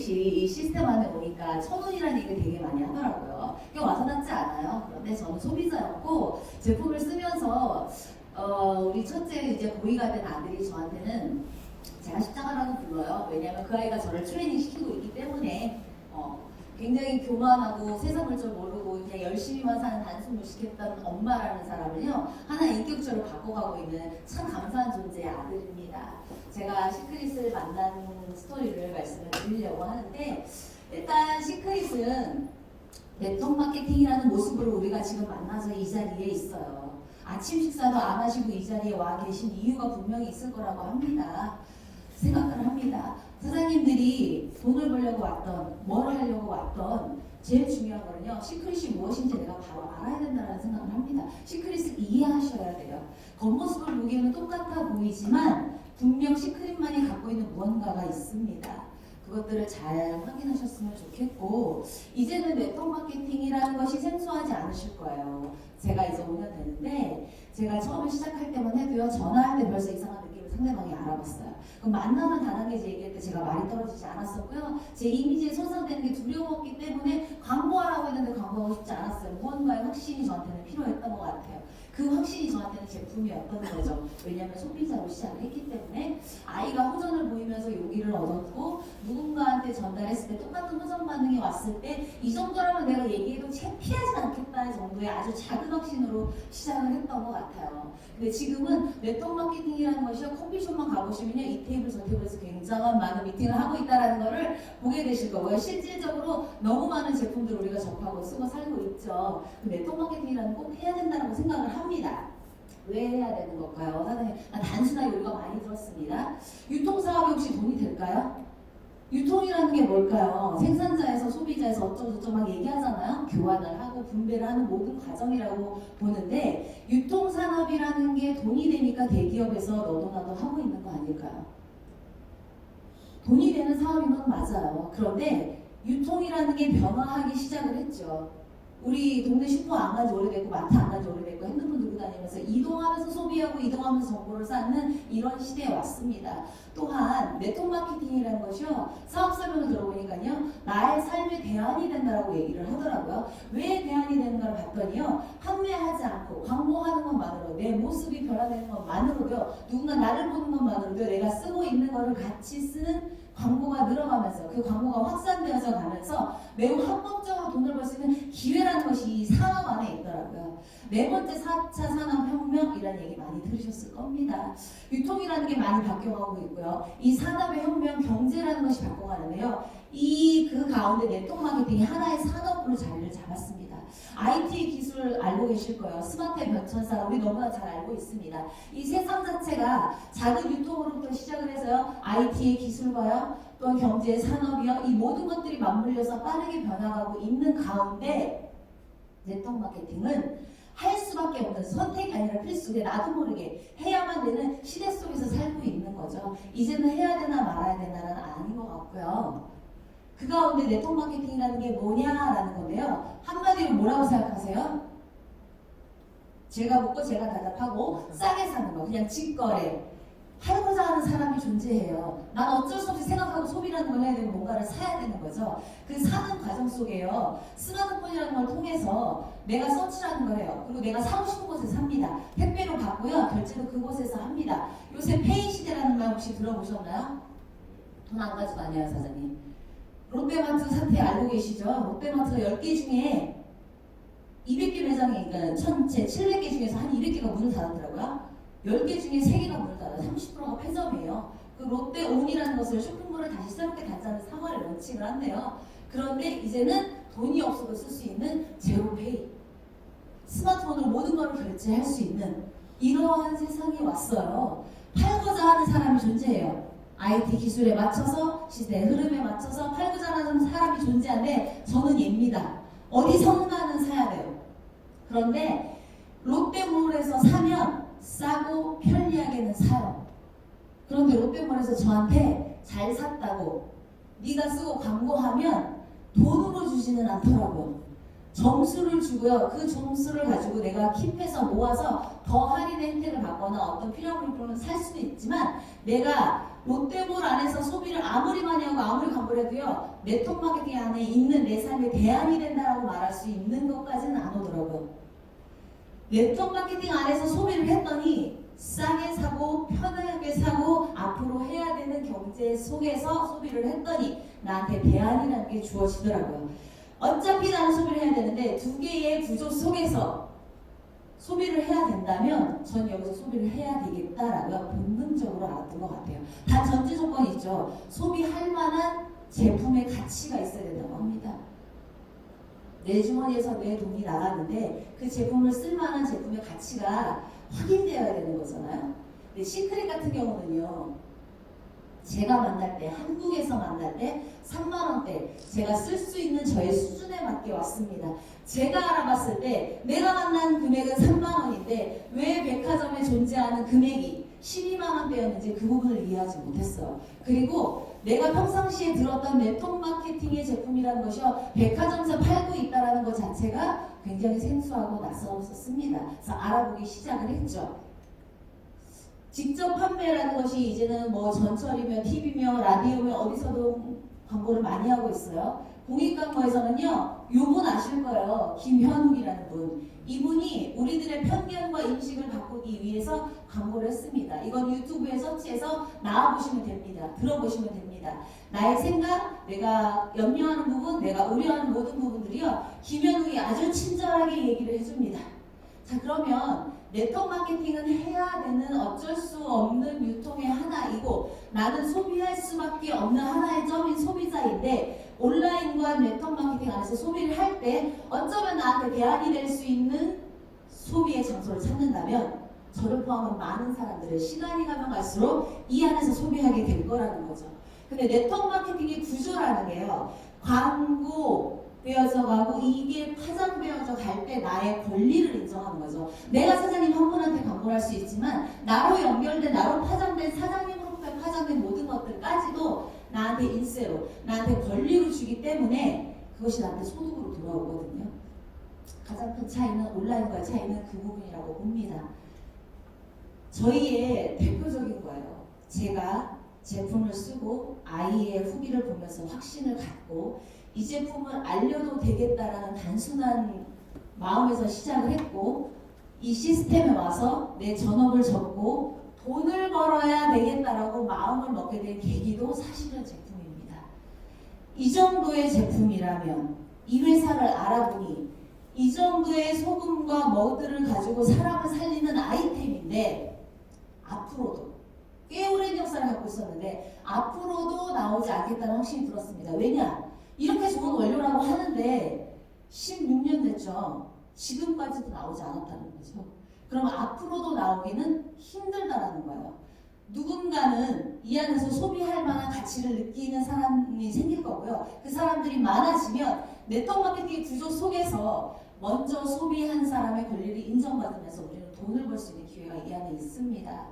시크릿이 이 시스템 안에 오니까 1,000원이라는 얘기를 되게 많이 하더라고요. 이게 와서닿지 않아요. 그런데 저는 소비자였고 제품을 쓰면서 우리 첫째 이제 고이가 된 아들이 저한테는 제가 십자가라고 불러요. 왜냐하면 그 아이가 저를 트레이닝 시키고 있기 때문에 굉장히 교만하고 세상을 좀 모르고 그냥 열심히만 사는 단순 무식했던 엄마라는 사람을요 하나의 인격적으로 바꿔가고 있는 참 감사한 존재의 아들입니다. 제가 시크릿을 만난 스토리를 말씀을 드리려고 하는데, 일단 시크릿은 네트워크 마케팅이라는 모습으로 우리가 지금 만나서 이 자리에 있어요. 아침 식사도 안 하시고 이 자리에 와 계신 이유가 분명히 있을 거라고 합니다. 생각을 합니다. 사장님들이 돈을 벌려고 왔던, 뭘 하려고 왔던, 제일 중요한 거는요, 시크릿이 무엇인지 내가 바로 알아야 된다는 생각을 합니다. 시크릿을 이해하셔야 돼요. 겉모습을 보기에는 똑같아 보이지만 분명 시크릿만이 갖고 있는 무언가가 있습니다. 그것들을 잘 확인하셨으면 좋겠고, 이제는 네트워크 마케팅이라는 것이 생소하지 않으실 거예요. 제가 이제 5년 되는데, 제가 처음에 시작할 때만 해도요, 전화할 때 벌써 이상한 느낌을 상대방이 알아봤어요. 그럼 만나면 단하게 얘기할 때 제가 말이 떨어지지 않았었고요. 제 이미지에 손상되는 게 두려웠기 때문에 광고하라고 했는데 광고하고 싶지 않았어요. 무언가의 확신이 저한테는 필요했던 것 같아요. 그 확신이 저한테는 제품이었던 거죠. 왜냐하면 소비자로 시작을 했기 때문에 아이가 호전을 보이면서 용기를 얻었고, 누군가한테 전달했을 때 똑같은 호전 반응이 왔을 때 이 정도라면 내가 얘기해도 창피하지 않겠다는 정도의 아주 작은 확신으로 시작을 했던 것 같아요. 근데 지금은 네트워크 마케팅이라는 것이 커피숍만 가보시면요, 이 테이블 저 테이블에서 굉장한 많은 미팅을 하고 있다는 것을 보게 되실 거고요. 실질적으로 너무 많은 제품들을 우리가 접하고 쓰고 살고 있죠. 네트워크 마케팅이라는 꼭 해야 된다고 생각을 합니다. 왜 해야 되는 걸까요? 사장님, 단순하게 우리가 많이 들었습니다. 유통사업이 혹시 돈이 될까요? 유통이라는 게 뭘까요? 생산자에서 소비자에서 어쩌고저쩌고 막 얘기하잖아요. 교환을 하고 분배를 하는 모든 과정이라고 보는데, 유통산업이라는 게 돈이 되니까 대기업에서 너도 나도 하고 있는 거 아닐까요? 돈이 되는 사업인 건 맞아요. 그런데 유통이라는 게 변화하기 시작을 했죠. 우리 동네 슈퍼 안 간지 오래됐고, 마트 안 간지 오래됐고, 핸드폰 들고 다니면서 이동하면서 소비하고 이동하면서 정보를 쌓는 이런 시대에 왔습니다. 또한 네트워크 마케팅이라는 것이요, 사업 설명을 들어보니까요, 나의 삶의 대안이 된다고 얘기를 하더라고요. 왜 대안이 되는가를 봤더니요, 판매하지 않고 광고하는 것만으로, 내 모습이 변화되는 것만으로도, 누군가 나를 보는 것만으로도 내가 쓰고 있는 것을 같이 쓰는 광고가 늘어가면서, 그 광고가 확산되어서 가면서 매우 합법적으로 돈을 벌 수 있는 기회라는 것이 이 산업 안에 있더라고요. 네 번째 4차 산업혁명이라는 얘기 많이 들으셨을 겁니다. 유통이라는 게 많이 바뀌어가고 있고요. 이 산업의 혁명, 경제라는 것이 바꿔가는데요. 그 가운데 네트워크 마케팅이 하나의 산업으로 자리를 잡았습니다. IT 기술 알고 계실 거예요. 스마트의 변천사, 우리 너무나 잘 알고 있습니다. 이 세상 자체가 작은 유통으로부터 시작을 해서요, IT의 기술과요, 또한 경제의 산업이요, 이 모든 것들이 맞물려서 빠르게 변화가고 있는 가운데 네트워크 마케팅은 할 수밖에 없는 선택이 아니라 필수인데, 나도 모르게 해야만 되는 시대 속에서 살고 있는 거죠. 이제는 해야 되나 말아야 되나는 아닌 것 같고요. 그 가운데 네트워크 마케팅이라는 게 뭐냐라는 건데요, 한마디로 뭐라고 생각하세요? 제가 묻고 제가 대답하고 싸게 사는 거, 그냥 직거래. 팔고자 하는 사람이 존재해요. 난 어쩔 수 없이 생각하고 소비라는 걸 해야 되고 뭔가를 사야 되는 거죠. 그 사는 과정 속에요, 스마트폰이라는 걸 통해서 내가 서치라는 걸 해요. 그리고 내가 사고 싶은 곳에서 삽니다. 택배로 받고요, 결제도 그곳에서 합니다. 요새 페이 시대라는 말 혹시 들어보셨나요? 돈 안 가지고 다녀요, 사장님. 롯데마트 사태 알고 계시죠? 롯데마트가 10개 중에 200개 매장이, 그러니까 700개 중에서 한 200개가 문을 닫았더라고요. 10개 중에 3개가 문을 닫아요. 30%가 폐점이에요. 그 롯데온이라는 것을 쇼핑몰을 다시 새롭게 닫자는 3월에 런칭을 한대요. 그런데 이제는 돈이 없어도 쓸 수 있는 제로페이, 스마트폰으로 모든 걸 결제할 수 있는 이러한 세상이 왔어요. 팔고자 하는 사람이 존재해요. IT 기술에 맞춰서, 시대의 흐름에 맞춰서 팔고자 하는 사람이 존재하는데, 저는 얘입니다. 어디선가는 사야 돼요. 그런데 롯데몰에서 사면 싸고 편리하게는 사요. 그런데 롯데몰에서 저한테 잘 샀다고 네가 쓰고 광고하면 돈으로 주지는 않더라고요. 점수를 주고요. 그 점수를 가지고 내가 킵해서 모아서 더 할인의 혜택을 받거나 어떤 필요한 물품을 살 수는 있지만 내가 롯데몰 안에서 소비를 아무리 많이 하고 아무리 광고를 해도요. 네트워크 마케팅 안에 있는 내 삶의 대안이 된다라고 말할 수 있는 것까지는 안 오더라고요. 네트워크 마케팅 안에서 소비를 했더니 싸게 사고 편하게 사고 앞으로 해야 되는 경제 속에서 소비를 했더니 나한테 대안이라는 게 주어지더라고요. 어차피 나는 소비를 해야 되는데 두 개의 구조 속에서 소비를 해야 된다면 전 여기서 소비를 해야 되겠다라고 본능적으로 알았던 것 같아요. 단 전제 조건이 있죠. 소비할 만한 제품의 가치가 있어야 된다고 합니다. 내 주머니에서 내 돈이 나가는데 그 제품을 쓸 만한 제품의 가치가 확인되어야 되는 거잖아요. 근데 시크릿 같은 경우는요. 제가 만날 때, 한국에서 만날 때 3만원대 제가 쓸 수 있는 저의 수준에 맞게 왔습니다. 제가 알아봤을 때 내가 만난 금액은 3만원인데 왜 백화점에 존재하는 금액이 12만원대였는지 그 부분을 이해하지 못했어요. 그리고 내가 평상시에 들었던 네트워크 마케팅의 제품이라는 것이요. 백화점에서 팔고 있다는 것 자체가 굉장히 생소하고 낯설었습니다. 그래서 알아보기 시작을 했죠. 직접 판매라는 것이 이제는 뭐 전철이며 TV며 라디오며 어디서도 광고를 많이 하고 있어요. 공익광고에서는요. 요분 아실 거예요. 김현욱이라는 분. 이분이 우리들의 편견과 인식을 바꾸기 위해서 광고를 했습니다. 이건 유튜브에 서치해서 나와보시면 됩니다. 들어보시면 됩니다. 나의 생각, 내가 염려하는 부분, 내가 우려하는 모든 부분들이요. 김현욱이 아주 친절하게 얘기를 해줍니다. 자, 그러면 네트워크 마케팅은 해야 되는 어쩔 수 없는 유통의 하나이고 나는 소비할 수밖에 없는 하나의 점인 소비자인데 온라인과 네트워크 마케팅 안에서 소비를 할 때 어쩌면 나한테 대안이 될 수 있는 소비의 장소를 찾는다면 저를 포함한 많은 사람들을 시간이 가면 갈수록 이 안에서 소비하게 될 거라는 거죠. 근데 네트워크 마케팅의 구조라는 게요. 광고 되어져 가고 이게 파장되어져 갈 때 나의 권리를 인정하는 거죠. 내가 사장님 한 분한테 광고를 할 수 있지만 나로 연결된 나로 파장된 사장님으로부터 파장된 모든 것들까지도 나한테 인세로 나한테 권리로 주기 때문에 그것이 나한테 소득으로 돌아오거든요. 가장 큰 차이는 온라인과의 차이는 그 부분이라고 봅니다. 저희의 대표적인 거예요. 제가 제품을 쓰고 아이의 후기를 보면서 확신을 갖고 이 제품을 알려도 되겠다라는 단순한 마음에서 시작을 했고 이 시스템에 와서 내 전업을 접고 돈을 벌어야 되겠다라고 마음을 먹게 된 계기도 사실은 제품입니다. 이 정도의 제품이라면 이 회사를 알아보니 이 정도의 소금과 머드를 가지고 사람을 살리는 아이템인데 앞으로도 꽤 오랜 역사를 갖고 있었는데 앞으로도 나오지 않겠다는 확신이 들었습니다. 왜냐? 이렇게 좋은 원료라고 하는데 16년 됐죠. 지금까지도 나오지 않았다는 거죠. 그럼 앞으로도 나오기는 힘들다라는 거예요. 누군가는 이 안에서 소비할 만한 가치를 느끼는 사람이 생길 거고요. 그 사람들이 많아지면 네트워크 마케팅 구조 속에서 먼저 소비한 사람의 권리를 인정받으면서 우리는 돈을 벌 수 있는 기회가 이 안에 있습니다.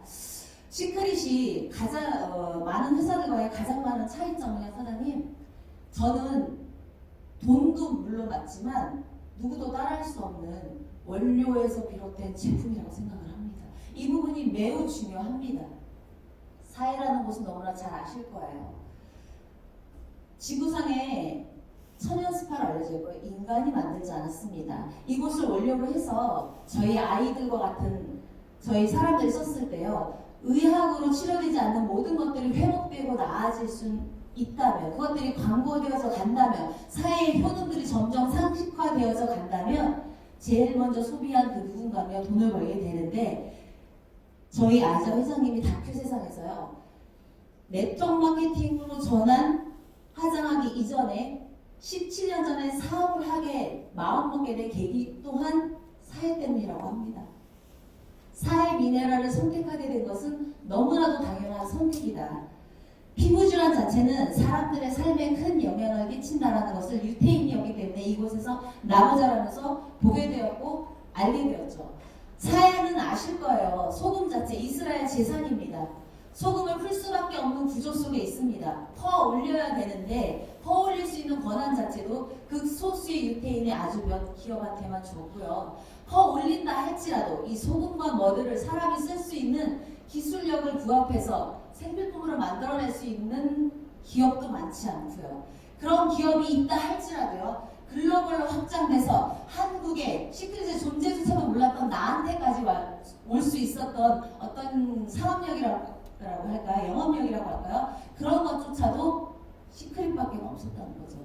시크릿이 가장 많은 회사들과의 가장 많은 차이점이냐 사장님? 저는 돈도 물론 맞지만 누구도 따라할 수 없는 원료에서 비롯된 제품이라고 생각을 합니다. 이 부분이 매우 중요합니다. 사회라는 곳은 너무나 잘 아실 거예요. 지구상에 천연 스파를 알려져 있고 인간이 만들지 않았습니다. 이곳을 원료로 해서 저희 아이들과 같은 저희 사람들이 썼을 때요. 의학으로 치료되지 않는 모든 것들이 회복되고 나아질 수 있다면 그것들이 광고되어서 간다면 사회의 효능들이 점점 상식화되어서 간다면 제일 먼저 소비한 그 누군가가 돈을 벌게 되는데 저희 아이자 회장님이 다큐 세상에서요. 네트워크 마케팅으로 전환 화장하기 이전에 17년 전에 사업을 하게 마음먹게 된 계기 또한 사회 때문이라고 합니다. 사회 미네랄을 선택하게 된 것은 너무나도 당연한 선택이다. 피부질환 자체는 사람들의 삶에 큰 영향을 끼친다는 것을 유태인이었기 때문에 이곳에서 나무자라면서 보게 되었고 알게 되었죠. 사회는 아실 거예요. 소금 자체 이스라엘 재산입니다. 소금을 풀 수밖에 없는 구조 속에 있습니다. 퍼 올려야 되는데 퍼 올릴 수 있는 권한 자체도 극소수의 유태인의 아주 몇 기업한테만 주었고요. 더 올린다 할지라도 이 소금과 머드를 사람이 쓸 수 있는 기술력을 부합해서 생필품으로 만들어낼 수 있는 기업도 많지 않고요. 그런 기업이 있다 할지라도요. 글로벌로 확장돼서 한국의 시크릿의 존재조차도 몰랐던 나한테까지 올 수 있었던 어떤 사업력이라고 할까요? 영업력이라고 할까요? 그런 것조차도 시크릿밖에 없었다는 거죠.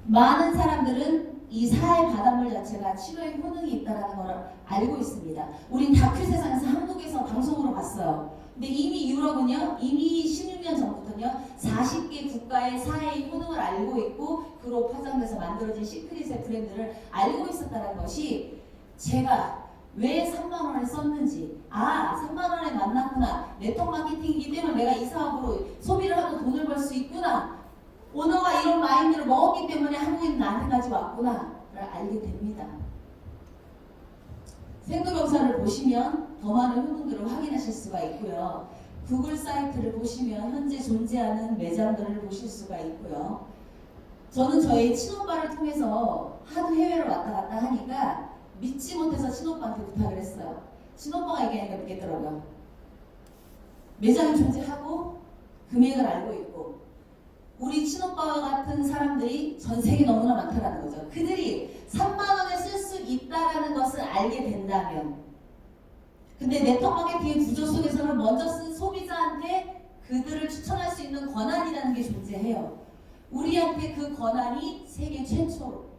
많은 사람들은 이 사회 바닷물 자체가 치료의 효능이 있다는 걸 알고 있습니다. 우린 다큐 세상에서 한국에서 방송으로 봤어요. 근데 이미 유럽은요, 이미 16년 전부터요, 40개 국가의 사회의 효능을 알고 있고 그로 파장돼서 만들어진 시크릿의 브랜드를 알고 있었다는 것이 제가 왜 3만 원을 썼는지, 3만 원에 만났구나, 네트워크 마케팅이기 때문에 내가 이 사업으로 소비를 하고 돈을 벌 수 있구나, 오너가 이런 마인드를 먹었기 때문에 한국인 나한테까지 왔구나를 알게 됩니다. 생도병사를 보시면 더 많은 효능들을 확인하실 수가 있고요. 구글 사이트를 보시면 현재 존재하는 매장들을 보실 수가 있고요. 저는 저희 친오빠를 통해서 하도 해외를 왔다 갔다 하니까 믿지 못해서 친오빠한테 부탁을 했어요. 친오빠가 얘기하니까 믿겠더라고요. 매장이 존재하고 금액을 알고 있고 우리 친오빠와 같은 사람들이 전 세계에 너무나 많다는 거죠. 그들이 3만 원을 쓸 수 있다는 것을 알게 된다면, 근데 네트워크 마케팅의 구조 속에서는 먼저 쓴 소비자한테 그들을 추천할 수 있는 권한이라는 게 존재해요. 우리한테 그 권한이 세계 최초로,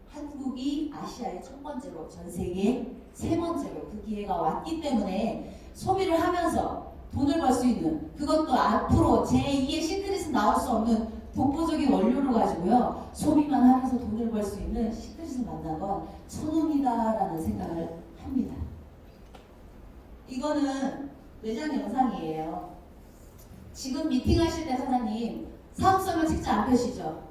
한국이 아시아의 첫 번째로, 전 세계의 세 번째로 그 기회가 왔기 때문에 소비를 하면서 돈을 벌 수 있는, 그것도 앞으로 제2의 시크릿은 나올 수 없는 독보적인 원료를 가지고요, 소비만 하면서 돈을 벌 수 있는 시크릿을 만난 건 천운이다라는 생각을 합니다. 이거는 매장 영상이에요. 지금 미팅하실 때 사장님 사업성을 책자 안 펴시죠?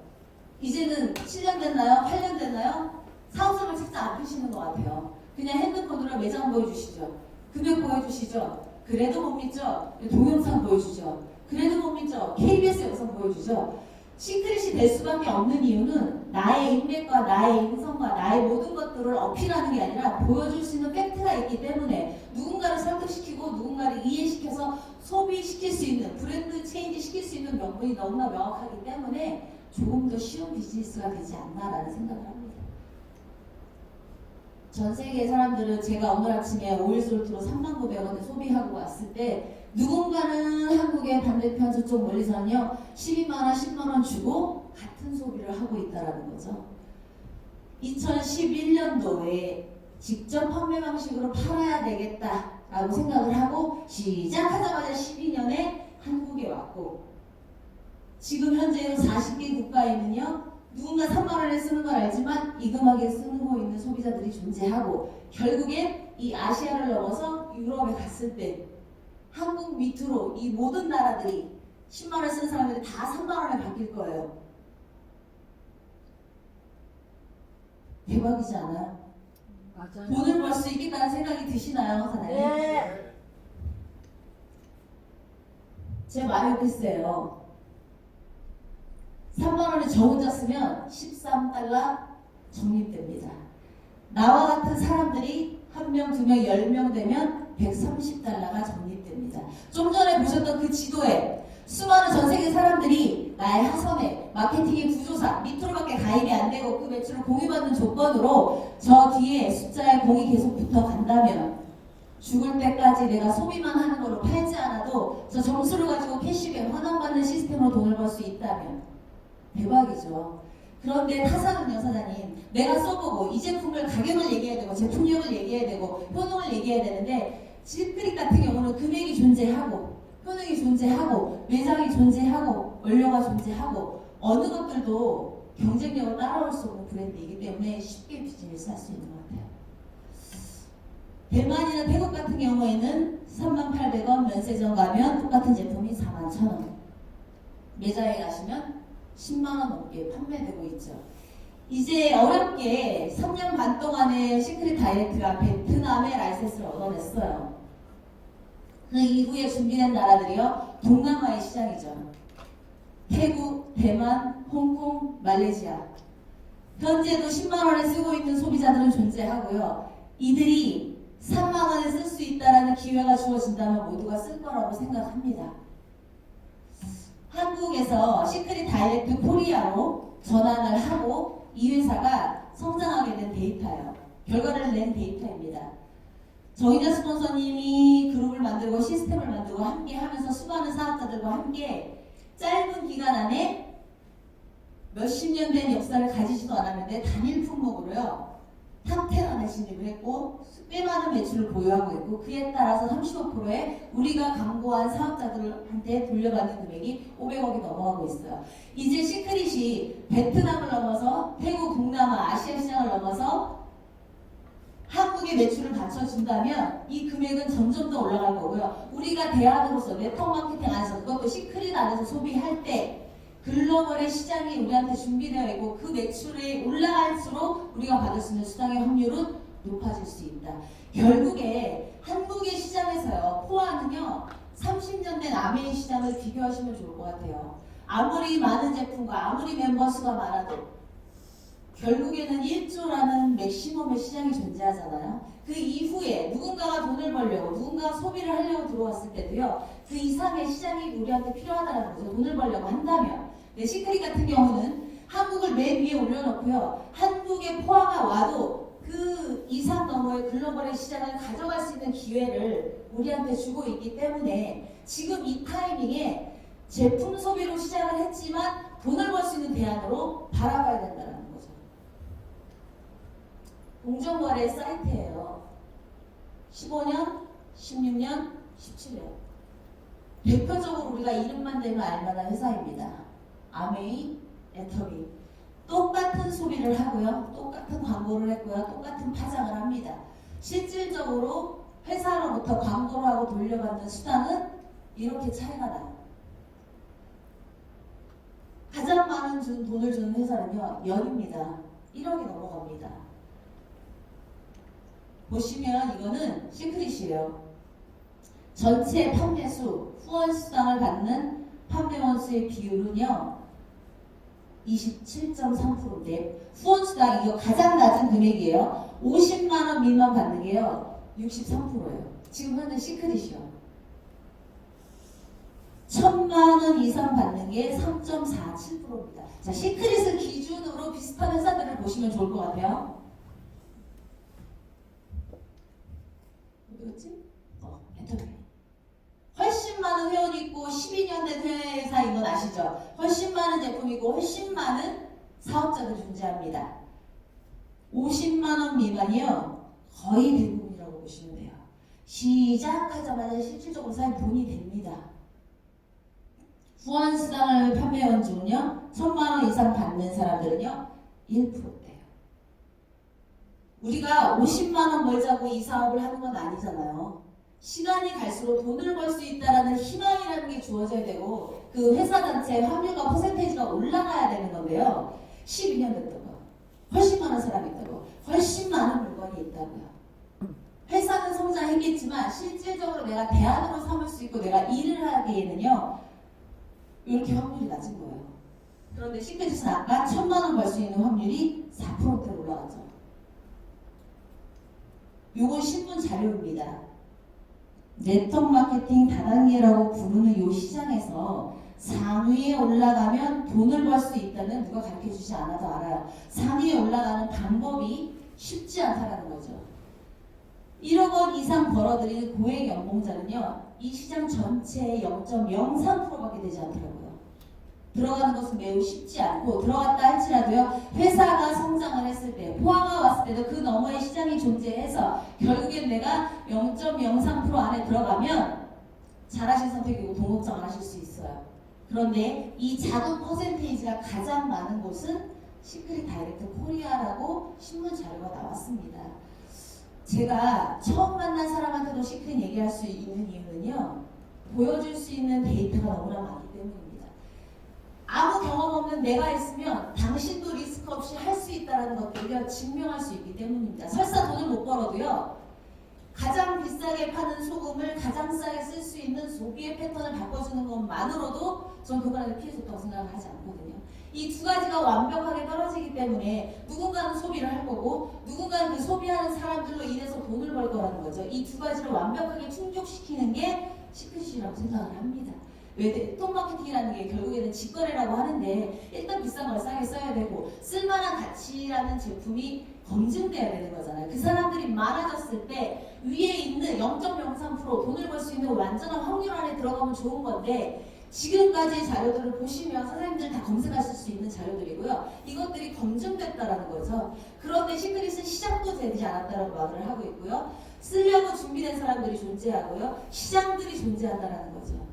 이제는 7년 됐나요? 8년 됐나요? 사업성을 책자 안 펴시는 것 같아요. 그냥 핸드폰으로 매장 보여주시죠. 금액 보여주시죠. 그래도 못 믿죠? 동영상 보여주죠. 그래도 못 믿죠? KBS 영상 보여주죠. 시크릿이 될 수밖에 없는 이유는 나의 인맥과 나의 인성과 나의 모든 것들을 어필하는 게 아니라 보여줄 수 있는 팩트가 있기 때문에 누군가를 설득시키고 누군가를 이해시켜서 소비시킬 수 있는, 브랜드 체인지 시킬 수 있는 명분이 너무나 명확하기 때문에 조금 더 쉬운 비즈니스가 되지 않나라는 생각을 합니다. 전 세계 사람들은 제가 오늘 아침에 오일솔트로 39,900원에 소비하고 왔을 때 누군가는 한국의 반대편 저쪽 멀리서는요 12만원, 10만원 주고 같은 소비를 하고 있다는 거죠. 2011년도에 직접 판매 방식으로 팔아야 되겠다라고 생각을 하고 시작하자마자 12년에 한국에 왔고, 지금 현재 40개 국가에는요 누군가 3만원에 쓰는 걸 알지만 이금하게 쓰고 있는 소비자들이 존재하고, 결국엔 이 아시아를 넘어서 유럽에 갔을 때 한국 밑으로 이 모든 나라들이 10만원 쓰는 사람들이 다 3만원에 바뀔 거예요. 대박이지 않아요? 맞아요. 돈을 벌 수 있겠다는 생각이 드시나요, 사장님? 네. 제 말이 글쎄요. 3만원을 저 혼자 쓰면 13달러 적립됩니다. 나와 같은 사람들이 1명, 2명, 10명 되면 130달러가 적립됩니다. 좀 전에 보셨던 그 지도에 수많은 전 세계 사람들이 나의 하선에 마케팅의 구조사 밑으로밖에 가입이 안 되고 그 매출을 공유받는 조건으로 저 뒤에 숫자에 공이 계속 붙어 간다면, 죽을 때까지 내가 소비만 하는 걸로 팔지 않아도 저 점수를 가지고 캐시백 환원받는 시스템으로 돈을 벌 수 있다면 대박이죠. 그런데 타사는요, 사장님, 내가 써보고 이 제품을 가격을 얘기해야 되고 제품력을 얘기해야 되고 효능을 얘기해야 되는데, 시크릿 같은 경우는 금액이 존재하고 효능이 존재하고 매장이 존재하고 원료가 존재하고 어느 것들도 경쟁력을 따라올 수 없는 브랜드이기 때문에 쉽게 비즈니스 할 수 있는 것 같아요. 대만이나 태국 같은 경우에는 38,000원 면세점 가면 똑같은 제품이 41,000원, 매장에 가시면 10만원 넘게 판매되고 있죠. 이제 어렵게 3년 반 동안의 시크릿 다이렉트가 베트남의 라이센스를 얻어냈어요. 그 이후에 준비된 나라들이요, 동남아의 시장이죠. 태국, 대만, 홍콩, 말레이시아. 현재도 10만 원을 쓰고 있는 소비자들은 존재하고요. 이들이 3만 원에 쓸 수 있다는 기회가 주어진다면 모두가 쓸 거라고 생각합니다. 한국에서 시크릿 다이렉트 코리아로 전환을 하고 이 회사가 성장하게 된 데이터예요. 결과를 낸 데이터입니다. 정의자 스폰서님이 그룹을 만들고 시스템을 만들고 함께 하면서 수많은 사업자들과 함께 짧은 기간 안에 몇십 년 된 역사를 가지지도 않았는데 단일 품목으로요. 탑10 안에 진입을 했고 꽤 많은 매출을 보유하고 있고 그에 따라서 35%의 우리가 광고한 사업자들한테 돌려받는 금액이 500억이 넘어가고 있어요. 이제 시크릿이 베트남을 넘어서 태국, 동남아, 아시아 시장을 넘어서 한국의 매출을 받쳐준다면 이 금액은 점점 더 올라갈 거고요. 우리가 대안으로서 네트워크 마케팅 안에서 그것도 시크릿 안에서 소비할 때 글로벌의 시장이 우리한테 준비되어 있고 그 매출이 올라갈수록 우리가 받을 수 있는 수당의 확률은 높아질 수 있다. 결국에 한국의 시장에서요. 포화는요. 30년 된 아메이 시장을 비교하시면 좋을 것 같아요. 아무리 많은 제품과 아무리 멤버 수가 많아도 결국에는 1조라는 맥시멈의 시장이 존재하잖아요. 그 이후에 누군가가 돈을 벌려고 누군가가 소비를 하려고 들어왔을 때도요. 그 이상의 시장이 우리한테 필요하다는 거죠. 돈을 벌려고 한다면. 시크릿 같은 경우는 한국을 맨 위에 올려놓고요. 한국에 포화가 와도 그 이상 너머의 글로벌의 시장을 가져갈 수 있는 기회를 우리한테 주고 있기 때문에 지금 이 타이밍에 제품 소비로 시작을 했지만 돈을 벌 수 있는 대안으로 바라봐야 된다는 거죠. 공정거래 사이트예요. 15년, 16년, 17년. 대표적으로 우리가 이름만 대면 알만한 회사입니다. 아메이, 애터미. 똑같은 소비를 하고요. 똑같은 광고를 했고요. 똑같은 파장을 합니다. 실질적으로 회사로부터 광고를 하고 돌려받는 수당은 이렇게 차이가 나요. 가장 많은 돈을 주는 회사는요. 연입니다. 1억이 넘어갑니다. 보시면 이거는 시크릿이에요. 전체 판매수, 후원 수당을 받는 판매원 수의 비율은요. 27.3%인데 후원 수당 이거 가장 낮은 금액이에요. 50만 원 미만 받는 게요. 63%예요. 지금 현재 시크릿이요. 1000만 원 이상 받는 게 3.47%입니다. 자, 시크릿을 기준으로 비슷한 회사들을 보시면 좋을 것 같아요. 어디였지? 애터미. 훨씬 많은 회원이 있고 12년 된 회사인 건 아시죠? 훨씬 많은 제품이고 훨씬 많은 사업자들이 존재합니다. 50만 원 미만이요. 거의 대부분이라고 보시면 돼요. 시작하자마자 실질적으로 사용 돈이 됩니다. 후원 수당을 판매원 중은요. 1000만 원 이상 받는 사람들은요. 1%대요. 우리가 50만 원 벌자고 이 사업을 하는 건 아니잖아요. 시간이 갈수록 돈을 벌 수 있다는 희망이라는 게 주어져야 되고 그 회사 자체의 확률과 퍼센테이지가 올라가야 되는 건데요. 12년 됐다고 훨씬 많은 사람이 있다고 훨씬 많은 물건이 있다고요. 회사는 성장했겠지만 실질적으로 내가 대안으로 삼을 수 있고 내가 일을 하기에는요. 이렇게 확률이 낮은 거예요. 그런데 시크릿은 아까 1000만 원 벌 수 있는 확률이 4%대로 올라가죠. 요건 신문 자료입니다. 네트워크 마케팅 다단계라고 부르는 이 시장에서 상위에 올라가면 돈을 벌 수 있다는 누가 가르쳐주지 않아도 알아요. 상위에 올라가는 방법이 쉽지 않다는 거죠. 1억 원 이상 벌어들이는 고액 연봉자는요. 이 시장 전체의 0.03%밖에 되지 않더라고요. 들어가는 것은 매우 쉽지 않고 들어갔다 할지라도요. 회사가 성장을 했을 때 포화가 왔을 때도 그 너머의 시장이 존재해서 결국엔 내가 0.03% 안에 들어가면 잘하신 선택이고 돈 걱정을 하실 수 있어요. 그런데 이 작은 퍼센테이지가 가장 많은 곳은 시크릿 다이렉트 코리아라고 신문 자료가 나왔습니다. 제가 처음 만난 사람한테도 시크릿 얘기할 수 있는 이유는요. 보여줄 수 있는 데이터가 너무나 많기 때문입니다. 아무 경험 없는 내가 있으면 당신도 리스크 없이 할 수 있다는 것들을 증명할 수 있기 때문입니다. 설사 돈을 못 벌어도요. 가장 비싸게 파는 소금을 가장 싸게 쓸 수 있는 소비의 패턴을 바꿔주는 것만으로도 전 그거는 피해 줬다고 생각을 하지 않거든요. 이 두 가지가 완벽하게 떨어지기 때문에 누군가는 소비를 할 거고 누군가는 그 소비하는 사람들로 인해서 돈을 벌 거라는 거죠. 이 두 가지를 완벽하게 충족시키는 게 시크릿이라고 생각을 합니다. 왜 네트워크 마케팅이라는 게 결국에는 직거래라고 하는데 일단 비싼 걸 싸게 써야 되고 쓸만한 가치라는 제품이 검증돼야 되는 거잖아요. 그 사람들이 많아졌을 때 위에 있는 0.03% 돈을 벌 수 있는 완전한 확률 안에 들어가면 좋은 건데 지금까지의 자료들을 보시면 선생님들 다 검색하실 수 있는 자료들이고요. 이것들이 검증됐다라는 거죠. 그런데 시크릿은 시작도 되지 않았다라고 말을 하고 있고요. 쓰려고 준비된 사람들이 존재하고요. 시장들이 존재한다라는 거죠.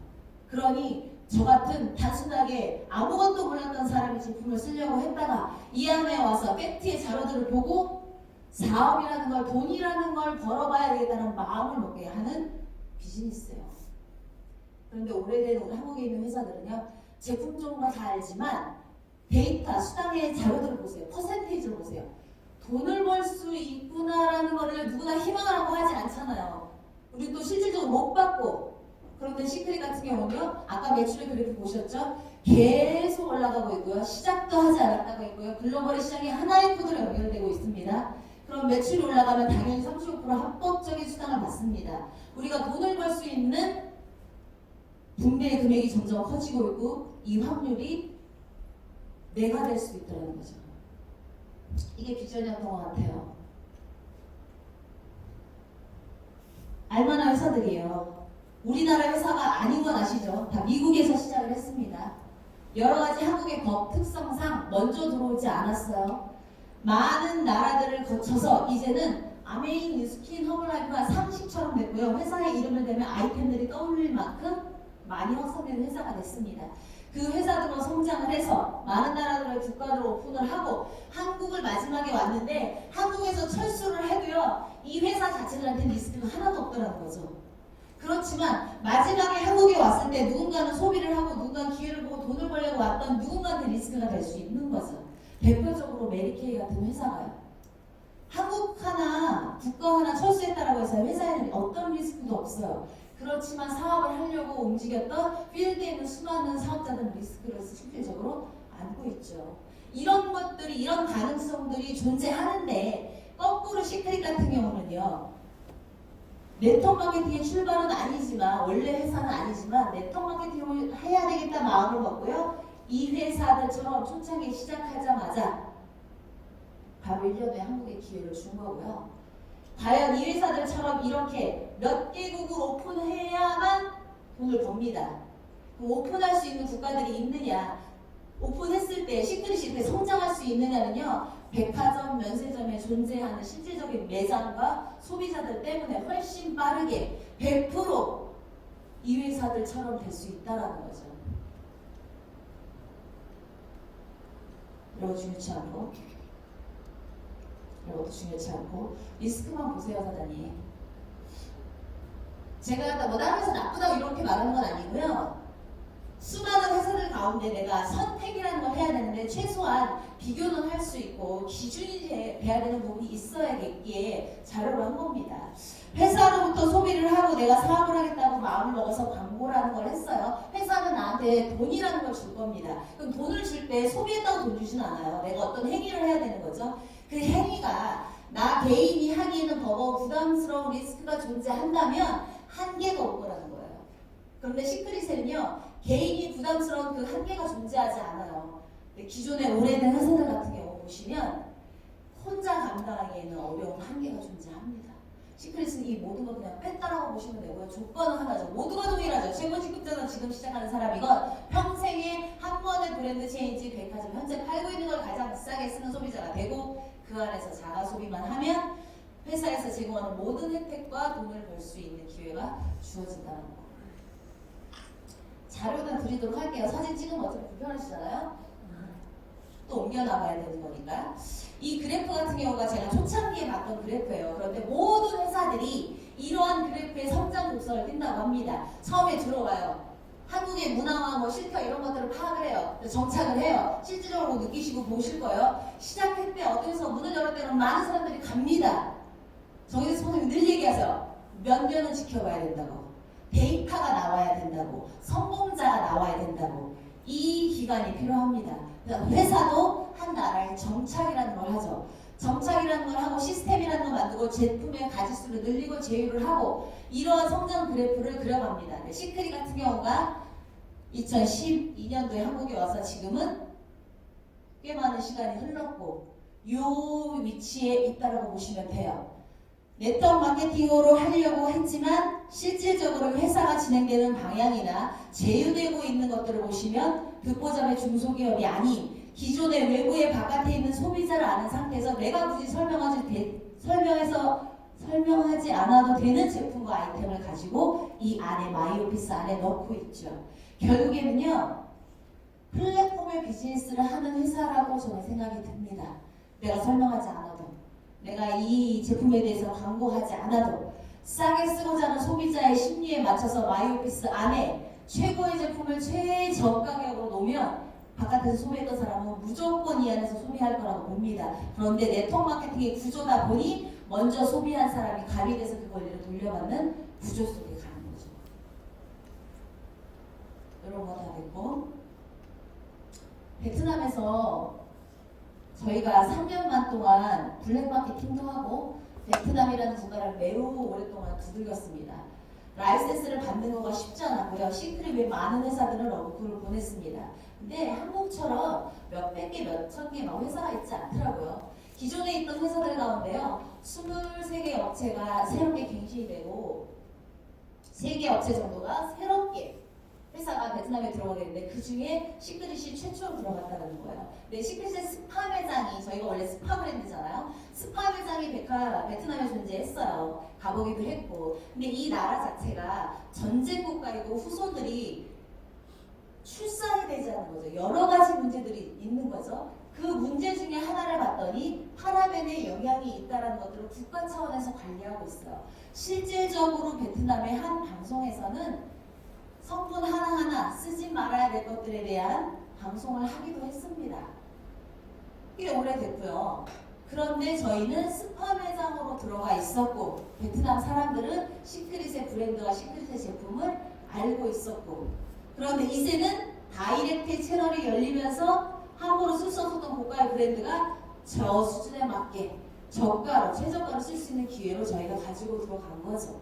그러니 저 같은 단순하게 아무것도 몰랐던 사람이 제품을 쓰려고 했다가 이 안에 와서 팩트의 자료들을 보고 사업이라는 걸, 돈이라는 걸 벌어봐야 되겠다는 마음을 먹게 하는 비즈니스예요. 그런데 오래된 우리 한국에 있는 회사들은요, 제품 종류가 다 알지만 데이터, 수당의 자료들을 보세요. 퍼센테이지를 보세요. 돈을 벌 수 있구나라는 거를 누구나 희망을 하고 하지 않잖아요. 우리 또 실질적으로 못 받고. 그런데 시크릿 같은 경우는요, 아까 매출의 그래프 보셨죠? 계속 올라가고 있고요. 시작도 하지 않았다고 있고요. 글로벌 시장이 하나의 코드로 연결되고 있습니다. 그럼 매출이 올라가면 당연히 35% 합법적인 수당을 받습니다. 우리가 돈을 벌 수 있는 분배의 금액이 점점 커지고 있고 이 확률이 내가 될 수 있다는 거죠. 이게 비전이었던 것 같아요. 알만한 회사들이에요. 우리나라 회사가 아닌 건 아시죠? 다 미국에서 시작을 했습니다. 여러 가지 한국의 법 특성상 먼저 들어오지 않았어요. 많은 나라들을 거쳐서 이제는 아메인, 뉴스킨, 허블라이프가 상식처럼 됐고요. 회사의 이름을 대면 아이템들이 떠올릴 만큼 많이 확산된 회사가 됐습니다. 그 회사들로 성장을 해서 많은 나라들을 국가로 오픈을 하고 한국을 마지막에 왔는데 한국에서 철수를 해도요. 이 회사 자체들한테 리스크가 하나도 없더라는 거죠. 그렇지만 마지막에 한국에 왔을 때 누군가는 소비를 하고 누군가는 기회를 보고 돈을 벌려고 왔던 누군가한테 리스크가 될 수 있는 거죠. 대표적으로 메리케이 같은 회사가요. 한국 하나, 국가 하나 철수했다라고 해서 회사에는 어떤 리스크도 없어요. 그렇지만 사업을 하려고 움직였던 필드에 있는 수많은 사업자들은 리스크를 실질적으로 안고 있죠. 이런 것들이, 이런 가능성들이 존재하는데 거꾸로 시크릿 같은 경우는요. 네트워크 마케팅의 출발은 아니지만 원래 회사는 아니지만 네트워크 마케팅을 해야 되겠다 마음을 먹고요. 이 회사들처럼 초창기 시작하자마자 바로 1년에 한국에 기회를 준 거고요. 과연 이 회사들처럼 이렇게 몇 개국을 오픈해야만 돈을 법니다. 그럼 오픈할 수 있는 국가들이 있느냐? 오픈했을 때 시크릿이 이렇게 성장할 수 있느냐는요. 백화점, 면세점에 존재하는 실질적인 매장과 소비자들 때문에 훨씬 빠르게 100%이 회사들처럼 될 수 있다는 거죠. 이런 거 중요치 않고 이런 것도 중요치 않고 리스크만 보세요, 사장님. 제가 뭐 다른 회사 나쁘다고 이렇게 말하는 건 아니고요. 수많은 회사들 가운데 내가 선택이라는 걸 해야 되는데 최소한 비교는 할 수 있고 기준이 돼야 되는 부분이 있어야겠기에 자료를 한 겁니다. 회사로부터 소비를 하고 내가 사업을 하겠다고 마음을 먹어서 광고라는 걸 했어요. 회사는 나한테 돈이라는 걸 줄 겁니다. 그럼 돈을 줄 때 소비했다고 돈 주진 않아요. 내가 어떤 행위를 해야 되는 거죠. 그 행위가 나 개인이 하기에는 버거워 부담스러운 리스크가 존재한다면 한계가 올 거라는 거예요. 그런데 시크릿에는요. 개인이 부담스러운 그 한계가 존재하지 않아요. 기존의 오래된 회사들 같은 경우 보시면 혼자 감당하기에는 어려운 한계가 존재합니다. 시크릿은 이 모든 거 그냥 뺐다라고 보시면 되고요. 조건은 하나죠. 모두가 동일하죠. 최고 직급자는 지금 시작하는 사람이건 평생에 한 번의 브랜드 체인지 백화점 현재 팔고 있는 걸 가장 비싸게 쓰는 소비자가 되고 그 안에서 자가 소비만 하면 회사에서 제공하는 모든 혜택과 돈을 벌 수 있는 기회가 주어진다는 거. 자료는 드리도록 할게요. 사진 찍으면 어차피 불편하시잖아요. 또 옮겨 나가야 되는 거니까. 이 그래프 같은 경우가 제가 초창기에 봤던 그래프예요. 그런데 모든 회사들이 이러한 그래프의 성장 곡선을 띈다고 합니다. 처음에 들어와요. 한국의 문화와 뭐 실효 이런 것들을 파악을 해요. 정착을 해요. 실질적으로 느끼시고 보실 거예요. 시작할 때 어디서 문을 열을 때는 많은 사람들이 갑니다. 정희수 선생님 늘 얘기하세요. 몇 년은 지켜봐야 된다고. 데이터가 나와야 된다고. 성공자가 나와야 된다고. 이 기간이 필요합니다. 회사도 한 나라의 정착이라는 걸 하죠. 정착이라는 걸 하고 시스템이라는 걸 만들고 제품의 가짓수를 늘리고 제휴를 하고 이러한 성장 그래프를 그려갑니다. 시크릿 같은 경우가 2012년도에 한국에 와서 지금은 꽤 많은 시간이 흘렀고 이 위치에 있다고 보시면 돼요. 네트워크 마케팅으로 하려고 했지만 실질적으로 회사가 진행되는 방향이나 제휴되고 있는 것들을 보시면 듣보잡의 중소기업이 아닌 기존의 외부의 바깥에 있는 소비자를 아는 상태에서 내가 굳이 설명하지 않아도 되는 제품과 아이템을 가지고 이 안에 마이오피스 안에 넣고 있죠. 결국에는요. 플랫폼의 비즈니스를 하는 회사라고 저는 생각이 듭니다. 내가 설명하지 않아도 내가 이 제품에 대해서 광고하지 않아도 싸게 쓰고자 하는 소비자의 심리에 맞춰서 마이오피스 안에 최고의 제품을 최저가격으로 놓으면 바깥에서 소비했던 사람은 무조건 이 안에서 소비할 거라고 봅니다. 그런데 네트워크 마케팅의 구조다 보니 먼저 소비한 사람이 갑이 돼서 그 권리를 돌려받는 구조 속에 가는 거죠. 이런 거 다 됐고 베트남에서 저희가 3년만 동안 블랙 마케팅도 하고 베트남이라는 국가를 매우 오랫동안 두들겼습니다. 라이센스를 받는 거가 쉽지 않았고요. 시크릿 외 많은 회사들은 러브콜을 보냈습니다. 근데 한국처럼 몇백 개, 몇천 개 막 회사가 있지 않더라고요. 기존에 있던 회사들 가운데요. 23개 업체가 새롭게 갱신이 되고 3개 업체 정도가 새롭게 회사가 베트남에 들어가게 됐는데 그 중에 시크릿이 최초로 들어갔다는 거예요. 근데 시크릿의 스파 매장이 저희가 원래 스파 브랜드잖아요. 스파 매장이 베트남에 존재했어요. 가보기도 했고. 근데 이 나라 자체가 전쟁 국가이고 후손들이 출산이 되지 않는 거죠. 여러 가지 문제들이 있는 거죠. 그 문제 중에 하나를 봤더니 파라벤의 영향이 있다는 것들을 국가 차원에서 관리하고 있어요. 실질적으로 베트남의 한 방송에서는 성분 하나하나 쓰지 말아야 될 것들에 대한 방송을 하기도 했습니다. 꽤 오래됐고요. 그런데 저희는 스파 매장으로 들어가 있었고 베트남 사람들은 시크릿의 브랜드와 시크릿의 제품을 알고 있었고 그런데 이제는 다이렉트 채널이 열리면서 함부로 쓸 수 없었던 고가의 브랜드가 저 수준에 맞게 저가로 최저가로 쓸 수 있는 기회로 저희가 가지고 들어간 거죠.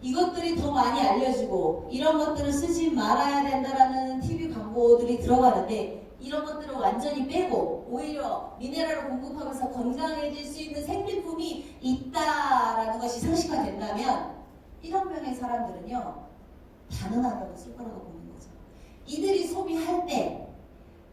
이것들이 더 많이 알려지고 이런 것들을 쓰지 말아야 된다라는 TV 광고들이 들어가는데 이런 것들을 완전히 빼고 오히려 미네랄을 공급하면서 건강해질 수 있는 생필품이 있다라는 것이 상식화 된다면 1억 명의 사람들은요 단언하려고 쓸 거라고 보는 거죠. 이들이 소비할 때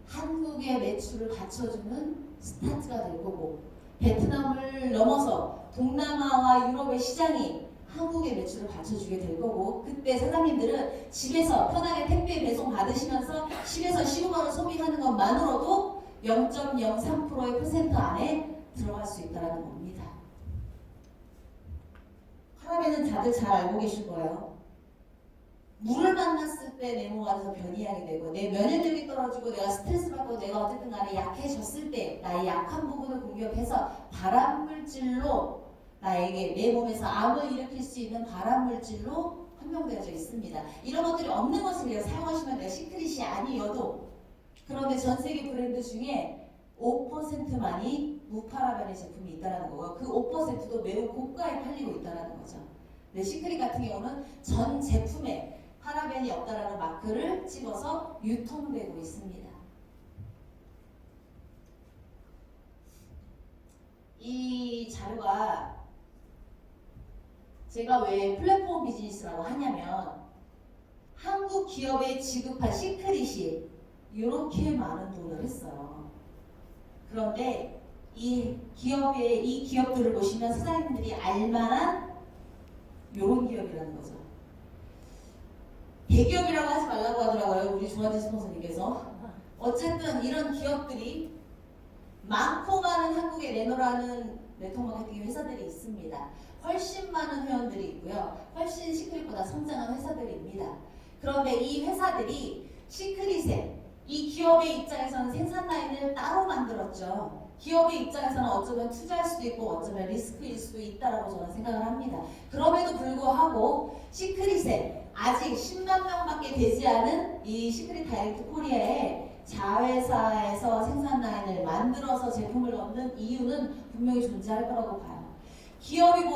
한국의 매출을 받쳐주는 스타트가 될 거고 베트남을 넘어서 동남아와 유럽의 시장이 한국의 매출을 받쳐주게 될 거고 그때 사장님들은 집에서 편하게 택배 배송 받으시면서 10에서 15만원 소비하는 것만으로도 0.03%의 퍼센트 안에 들어갈 수 있다는 겁니다. 파라벤은 다들 잘 알고 계실 거예요. 물을 만났을 때 내 몸 안에서 변이하게 되고 내 면역력이 떨어지고 내가 스트레스 받고 내가 어쨌든 간에 약해졌을 때 나의 약한 부분을 공격해서 발암물질로 나에게 내 몸에서 암을 일으킬 수 있는 발암물질로 판명되어져 있습니다. 이런 것들이 없는 것을 사용하시면 내가 시크릿이 아니어도 그런데 전 세계 브랜드 중에 5%만이 무파라벤의 제품이 있다는 거고요. 그 5%도 매우 고가에 팔리고 있다는 거죠. 근데 시크릿 같은 경우는 전 제품에 파라벤이 없다라는 마크를 찍어서 유통되고 있습니다. 이 자료가 제가 왜 플랫폼 비즈니스라고 하냐면 한국 기업에 지급한 시크릿이 이렇게 많은 돈을 했어요. 그런데 이 기업들을 보시면 사장님들이 알만한 이런 기업이라는 거죠. 대기업이라고 하지 말라고 하더라고요. 우리 조한진 스폰서님께서. 어쨌든 이런 기업들이 많고 많은 한국의 레노라는 네트워크 마케팅 회사들이 있습니다. 훨씬 많은 회원들이 있고요. 훨씬 시크릿보다 성장한 회사들입니다. 그런데 이 회사들이 시크릿에 이 기업의 입장에서는 생산 라인을 따로 만들었죠. 기업의 입장에서는 어쩌면 투자할 수도 있고 어쩌면 리스크일 수도 있다라고 저는 생각을 합니다. 그럼에도 불구하고 시크릿에 아직 10만 명밖에 되지 않은 이 시크릿 다이렉트 코리아에 자회사에서 생산 라인을 만들어서 제품을 넣는 이유는 분명히 존재할 거라고 봐요. 기업이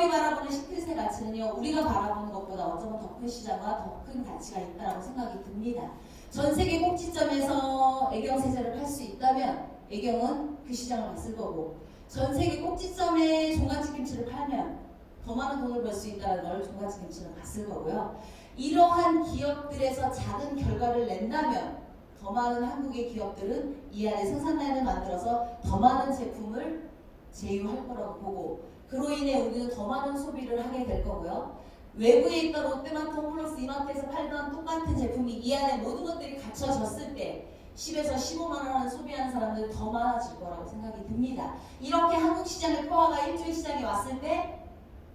바라보는 시크릿의 가치는요, 우리가 바라보는 것보다 어쩌면 더 큰 시장과 더 큰 가치가 있다고 생각이 듭니다. 전 세계 꼭지점에서 애경 세제를 팔 수 있다면 애경은 그 시장을 봤을 거고, 전 세계 꼭지점에 종갓집 김치를 팔면 더 많은 돈을 벌 수 있다는 걸 종갓집 김치는 봤을 거고요. 이러한 기업들에서 작은 결과를 낸다면 더 많은 한국의 기업들은 이 안에 생산라인을 만들어서 더 많은 제품을 제휴할 거라고 보고, 그로 인해 우리는 더 많은 소비를 하게 될 거고요. 외부에 있던 롯데마트, 홈플러스, 이마트에서 팔던 똑같은 제품이 이 안에 모든 것들이 갖춰졌을 때 10에서 15만 원 하는 소비하는 사람들 더 많아질 거라고 생각이 듭니다. 이렇게 한국 시장의 포화가 일주일 시장에 왔을 때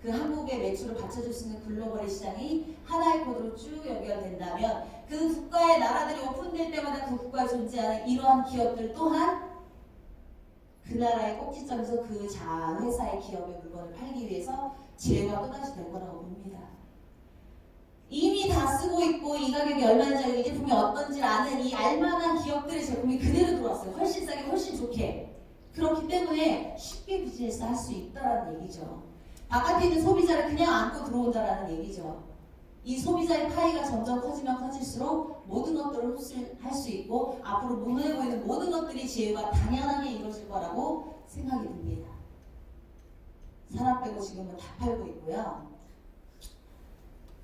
그 한국의 매출을 받쳐줄 수 있는 글로벌 시장이 하나의 코드로 쭉 연결된다면 그 국가의 나라들이 오픈될 때마다 그 국가에 존재하는 이러한 기업들 또한 그 나라의 꼭지점에서 그 자회사의 기업의 물건을 팔기 위해서 제휴가 또다시 될 거라고 봅니다. 이미 다 쓰고 있고 이 가격이 얼마인지 이 제품이 어떤지 아는 이 알만한 기업들의 제품이 그대로 들어왔어요. 훨씬 싸게 훨씬 좋게. 그렇기 때문에 쉽게 비즈니스 할 수 있다는 얘기죠. 바깥에 있는 소비자를 그냥 안고 들어온다라는 얘기죠. 이 소비자의 파이가 점점 커지면 커질수록 모든 것들을 흡수할 수 있고 앞으로 눈에 보이는 모든 것들이 제휴가 당연하게 이루어질 거라고 생각이 듭니다. 사람 빼고 지금은 다 팔고 있고요.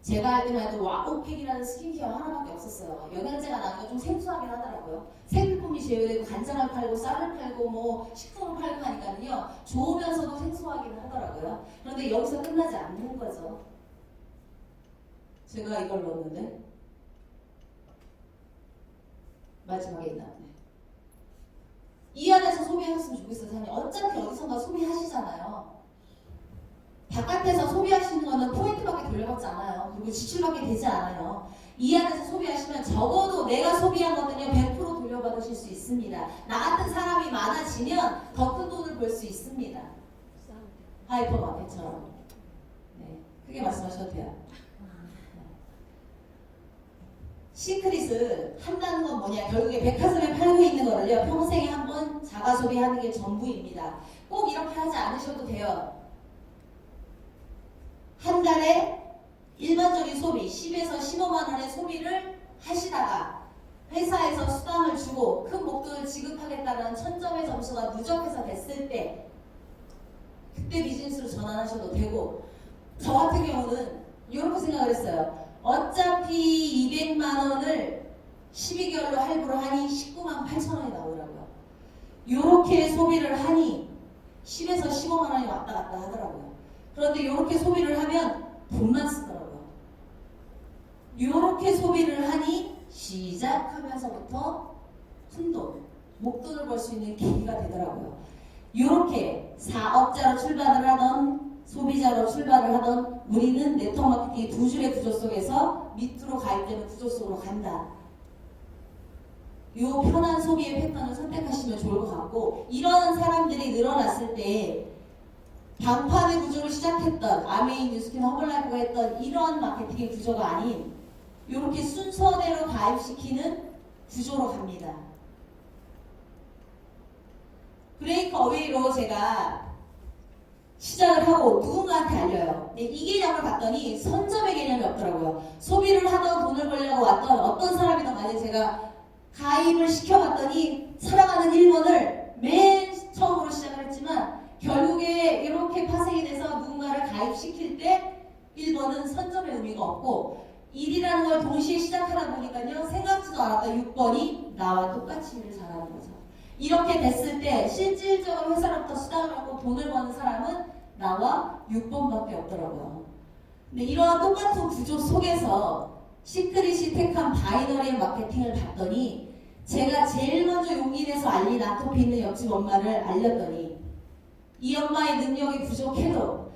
제가 할 때만 해도 와우팩이라는 스킨케어 하나밖에 없었어요. 영양제가 나오니까 좀 생소하긴 하더라고요. 생필품이 제휴되고 간장을 팔고 쌀을 팔고 뭐 식품을 팔고 하니까요. 좋으면서도 생소하긴 하더라고요. 그런데 여기서 끝나지 않는 거죠. 제가 이걸 넣었는데 마지막에 있나 보네. 이 안에서 소비하셨으면 좋겠어요. 사장님. 어차피 어디선가 소비하시잖아요. 바깥에서 소비하시는 거는 포인트밖에 돌려받지 않아요. 그리고 지출밖에 되지 않아요. 이 안에서 소비하시면 적어도 내가 소비한 거는요 100% 돌려받으실 수 있습니다. 나 같은 사람이 많아지면 더 큰 돈을 벌 수 있습니다. 하이퍼마켓처럼. 네, 크게 말씀하셔도 돼요. 시크릿을 한다는 건 뭐냐? 결국에 백화점에 팔고 있는 거를요 평생에 한 번 자가 소비하는 게 전부입니다. 꼭 이렇게 하지 않으셔도 돼요. 한 달에 일반적인 소비 10에서 15만 원의 소비를 하시다가 회사에서 수당을 주고 큰 목돈을 지급하겠다는 1000점의 점수가 누적해서 됐을 때 그때 비즈니스로 전환하셔도 되고, 저 같은 경우는 이렇게 생각을 했어요. 어차피 200만 원을 12개월로 할부를 하니 19만 8천 원이 나오더라고요. 이렇게 소비를 하니 10에서 15만 원이 왔다 갔다 하더라고요. 그런데 이렇게 소비를 하면 돈만 쓰더라고요. 이렇게 소비를 하니 시작하면서부터 큰돈, 목돈을 벌 수 있는 계기가 되더라고요. 이렇게 사업자로 출발을 하던 소비자로 출발을 하던 우리는 네트워크 마케팅의 두 줄의 구조 속에서 밑으로 가입되는 구조 속으로 간다. 이 편한 소비의 패턴을 선택하시면 좋을 것 같고, 이런 사람들이 늘어났을 때 방판의 구조로 시작했던 아메이, 뉴스킨, 허블라이프가 했던 이런 마케팅의 구조가 아닌 이렇게 순서대로 가입시키는 구조로 갑니다. 브레이크 어웨이로 제가 시작을 하고 누군가한테 알려요. 근데 이 개념을 봤더니 선점의 개념이 없더라고요. 소비를 하던 돈을 벌려고 왔던 어떤 사람이든 간에 제가 가입을 시켜봤더니 살아가는 1번을 맨 처음으로 시작을 했지만 결국에 이렇게 파생이 돼서 누군가를 가입시킬 때 1번은 선점의 의미가 없고 1이라는 걸 동시에 시작하다 보니까요 생각지도 않았던 6번이 나와 똑같이 일을 잘하는 거죠. 이렇게 됐을 때 실질적으로 회사로부터 수당을 받고 돈을 버는 사람은 나와 6번밖에 없더라고요. 근데 이러한 똑같은 구조 속에서 시크릿이 택한 바이너리 마케팅을 봤더니 제가 제일 먼저 용기 내서 알린 아토피 있는 옆집 엄마를 알렸더니 이 엄마의 능력이 부족해도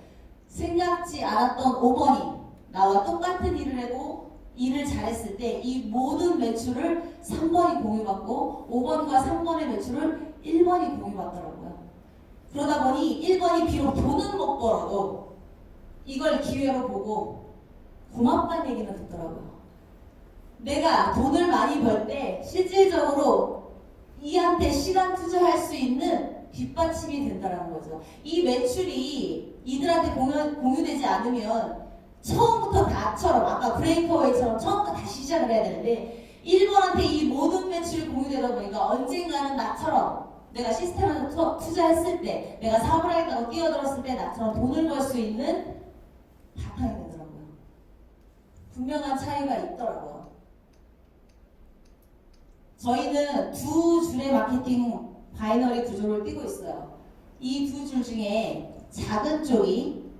생각지 않았던 5번이 나와 똑같은 일을 하고 일을 잘했을 때 이 모든 매출을 3번이 공유받고 5번과 3번의 매출을 1번이 공유받더라고요. 그러다 보니 1번이 비록 돈은 못 벌어도 이걸 기회로 보고 고맙다는 얘기는 듣더라고요. 내가 돈을 많이 벌 때 실질적으로 이한테 시간 투자할 수 있는 뒷받침이 된다는 거죠. 이 매출이 이들한테 공유되지 않으면 처음부터 나처럼 아까 브레이크어웨이처럼 처음부터 다시 시작을 해야 되는데 1번한테 이 모든 매출이 공유되다 보니까 언젠가는 나처럼 내가 시스템에 투자했을 때 내가 사업을 하겠다고 뛰어들었을 때 나처럼 돈을 벌 수 있는 바탕이 되더라고요. 분명한 차이가 있더라고요. 저희는 두 줄의 마케팅 바이너리 구조를 띄고 있어요. 이 두 줄 중에 작은 쪽이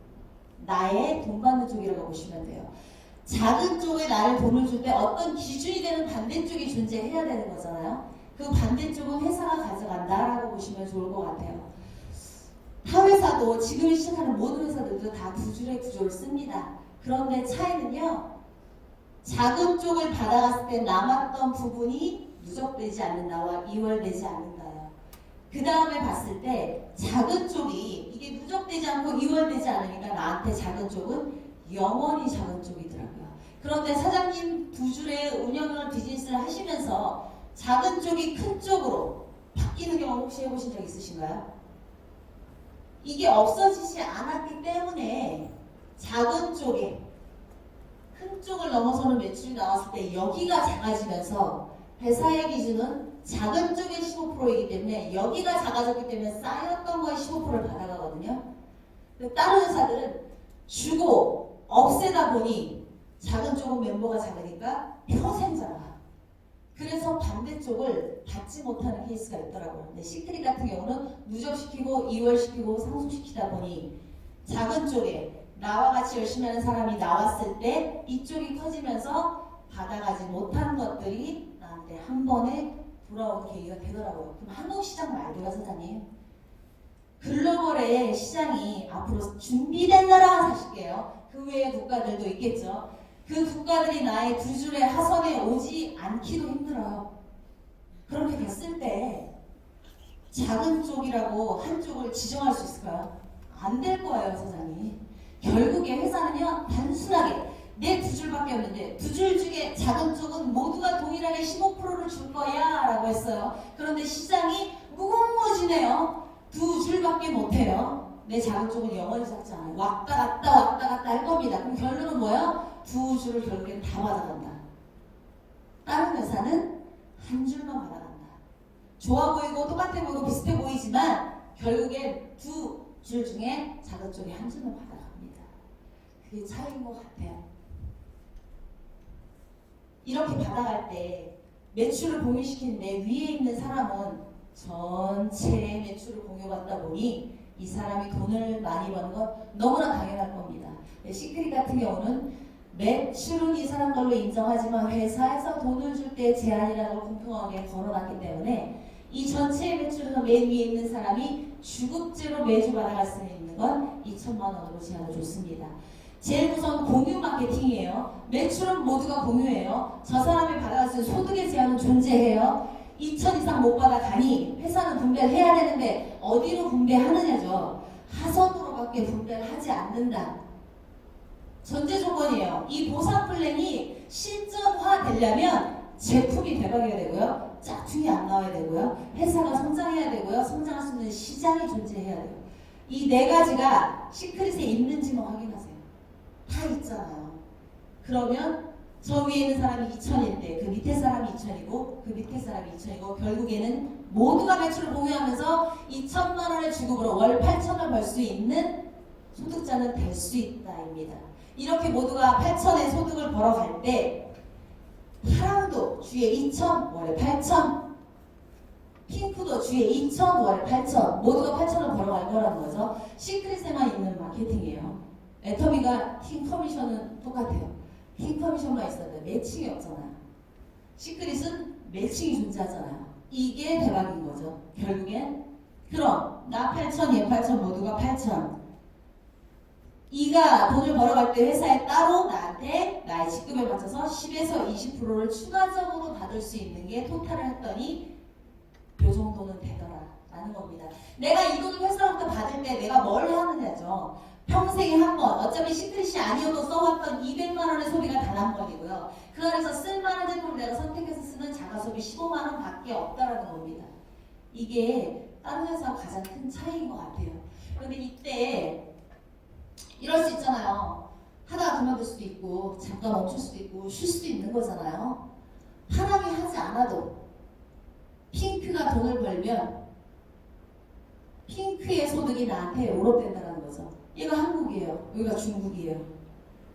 나의 돈 받는 쪽이라고 보시면 돼요. 작은 쪽에 나를 돈을 줄 때 어떤 기준이 되는 반대쪽이 존재해야 되는 거잖아요. 그 반대쪽은 회사가 가져간다라고 보시면 좋을 것 같아요. 타 회사도 지금 시작하는 모든 회사들도 다 두 줄의 구조를 씁니다. 그런데 차이는요. 작은 쪽을 받아갔을 때 남았던 부분이 누적되지 않는다와 이월되지 않는다요. 그 다음에 봤을 때 작은 쪽이 이게 누적되지 않고 이월되지 않으니까 나한테 작은 쪽은 영원히 작은 쪽이더라고요. 그런데 사장님 두 줄의 운영을 비즈니스를 하시면서 작은 쪽이 큰 쪽으로 바뀌는 경험 혹시 해보신 적 있으신가요? 이게 없어지지 않았기 때문에 작은 쪽에 큰 쪽을 넘어서는 매출이 나왔을 때 여기가 작아지면서 회사의 기준은 작은 쪽의 15%이기 때문에 여기가 작아졌기 때문에 쌓였던 거의 15%를 받아가거든요. 근데 다른 회사들은 주고 없애다 보니 작은 쪽은 멤버가 작으니까 평생 작아. 그래서 반대쪽을 받지 못하는 케이스가 있더라고요. 근데 시크릿 같은 경우는 누적시키고 이월시키고 상승시키다 보니 작은 쪽에 나와 같이 열심히 하는 사람이 나왔을 때 이쪽이 커지면서 받아가지 못한 것들이 나한테 한 번에 돌아오는 계기가 되더라고요. 그럼 한국 시장 말고요, 사장님. 글로벌의 시장이 앞으로 준비된 나라 사실게요. 그 외의 국가들도 있겠죠. 그 국가들이 나의 두 줄의 하선에 오지 않기도 힘들어요. 그렇게 됐을 때 작은 쪽이라고 한쪽을 지정할 수 있을까요? 안 될 거예요, 사장님. 결국에 회사는요, 단순하게 내 두 줄밖에 없는데 두 줄 중에 작은 쪽은 모두가 동일하게 15%를 줄 거야 라고 했어요. 그런데 시장이 무궁무진해요. 두 줄밖에 못해요. 내 작은 쪽은 영원히 작지 않아요. 왔다 갔다 할 겁니다. 그럼 결론은 뭐예요? 두 줄을 결국엔 다 받아간다. 다른 회사는 한 줄만 받아간다. 좋아 보이고 똑같아 보이고 비슷해 보이지만 결국엔 두 줄 중에 작은 쪽에 한 줄만 받아갑니다. 그게 차이인 것 같아요. 이렇게 받아갈 때 매출을 공유시키는데 위에 있는 사람은 전체의 매출을 공유받다 보니 이 사람이 돈을 많이 버는 건 너무나 당연할 겁니다. 시크릿 같은 경우는 매출은 이 사람 걸로 인정하지만 회사에서 돈을 줄 때 제한이라는 걸 공평하게 걸어놨기 때문에 이 전체의 매출에서 맨 위에 있는 사람이 주급제로 매주 받아갈 수 있는 건 2천만 원으로 제한을 줬습니다. 제일 우선 공유 마케팅이에요. 매출은 모두가 공유해요. 저 사람이 받아갈 수 있는 소득의 제한은 존재해요. 2천 이상 못 받아가니 회사는 분배를 해야 되는데 어디로 분배하느냐죠. 하선으로밖에 분배를 하지 않는다. 전제 조건이에요. 이 보상 플랜이 실전화 되려면 제품이 대박이어야 되고요. 짝퉁이 안 나와야 되고요. 회사가 성장해야 되고요. 성장할 수 있는 시장이 존재해야 돼요. 이 네 가지가 시크릿에 있는지만 확인하세요. 다 있잖아요. 그러면 저 위에 있는 사람이 2천인데 그 밑에 사람이 2천이고 그 밑에 사람이 2천이고 결국에는 모두가 매출을 공유하면서 2천만 원의 주급으로 월 8천을 벌 수 있는 소득자는 될 수 있다입니다. 이렇게 모두가 8천의 소득을 벌어갈 때 파랑도 주에 2천, 월에 8천, 핑크도 주에 2천, 월에 8천, 모두가 8천을 벌어갈 거라는 거죠. 시크릿에만 있는 마케팅이에요. 애터미가 팀 커미션은 똑같아요. 팀 커미션만 있어야 돼. 매칭이 없잖아요. 시크릿은 매칭이 존재하잖아요. 이게 대박인 거죠. 결국엔 그럼 나 8천, 얘 8천, 모두가 8천. 이가 돈을 벌어갈 때 회사에 따로 나한테 나의 직급에 맞춰서 10에서 20%를 추가적으로 받을 수 있는 게 토탈을 했더니 요 정도는 되더라 라는 겁니다. 내가 이 돈을 회사로부터 받을 때 내가 뭘 하느냐죠. 평생에 한 번, 어차피 시크릿이 아니어도 써왔던 200만 원의 소비가 단 한 번이고요. 그 안에서 쓸만한 제품을 내가 선택해서 쓰는 자가소비 15만 원 밖에 없다라는 겁니다. 이게 다른 회사와 가장 큰 차이인 것 같아요. 그런데 이때 이럴 수 있잖아요. 하다가 그만둘 수도 있고 잠깐 멈출 수도 있고 쉴 수도 있는 거잖아요. 사람이 하지 않아도 핑크가 돈을 벌면 핑크의 소득이 나한테 오롯된다는 거죠. 얘가 한국이에요. 여기가 중국이에요.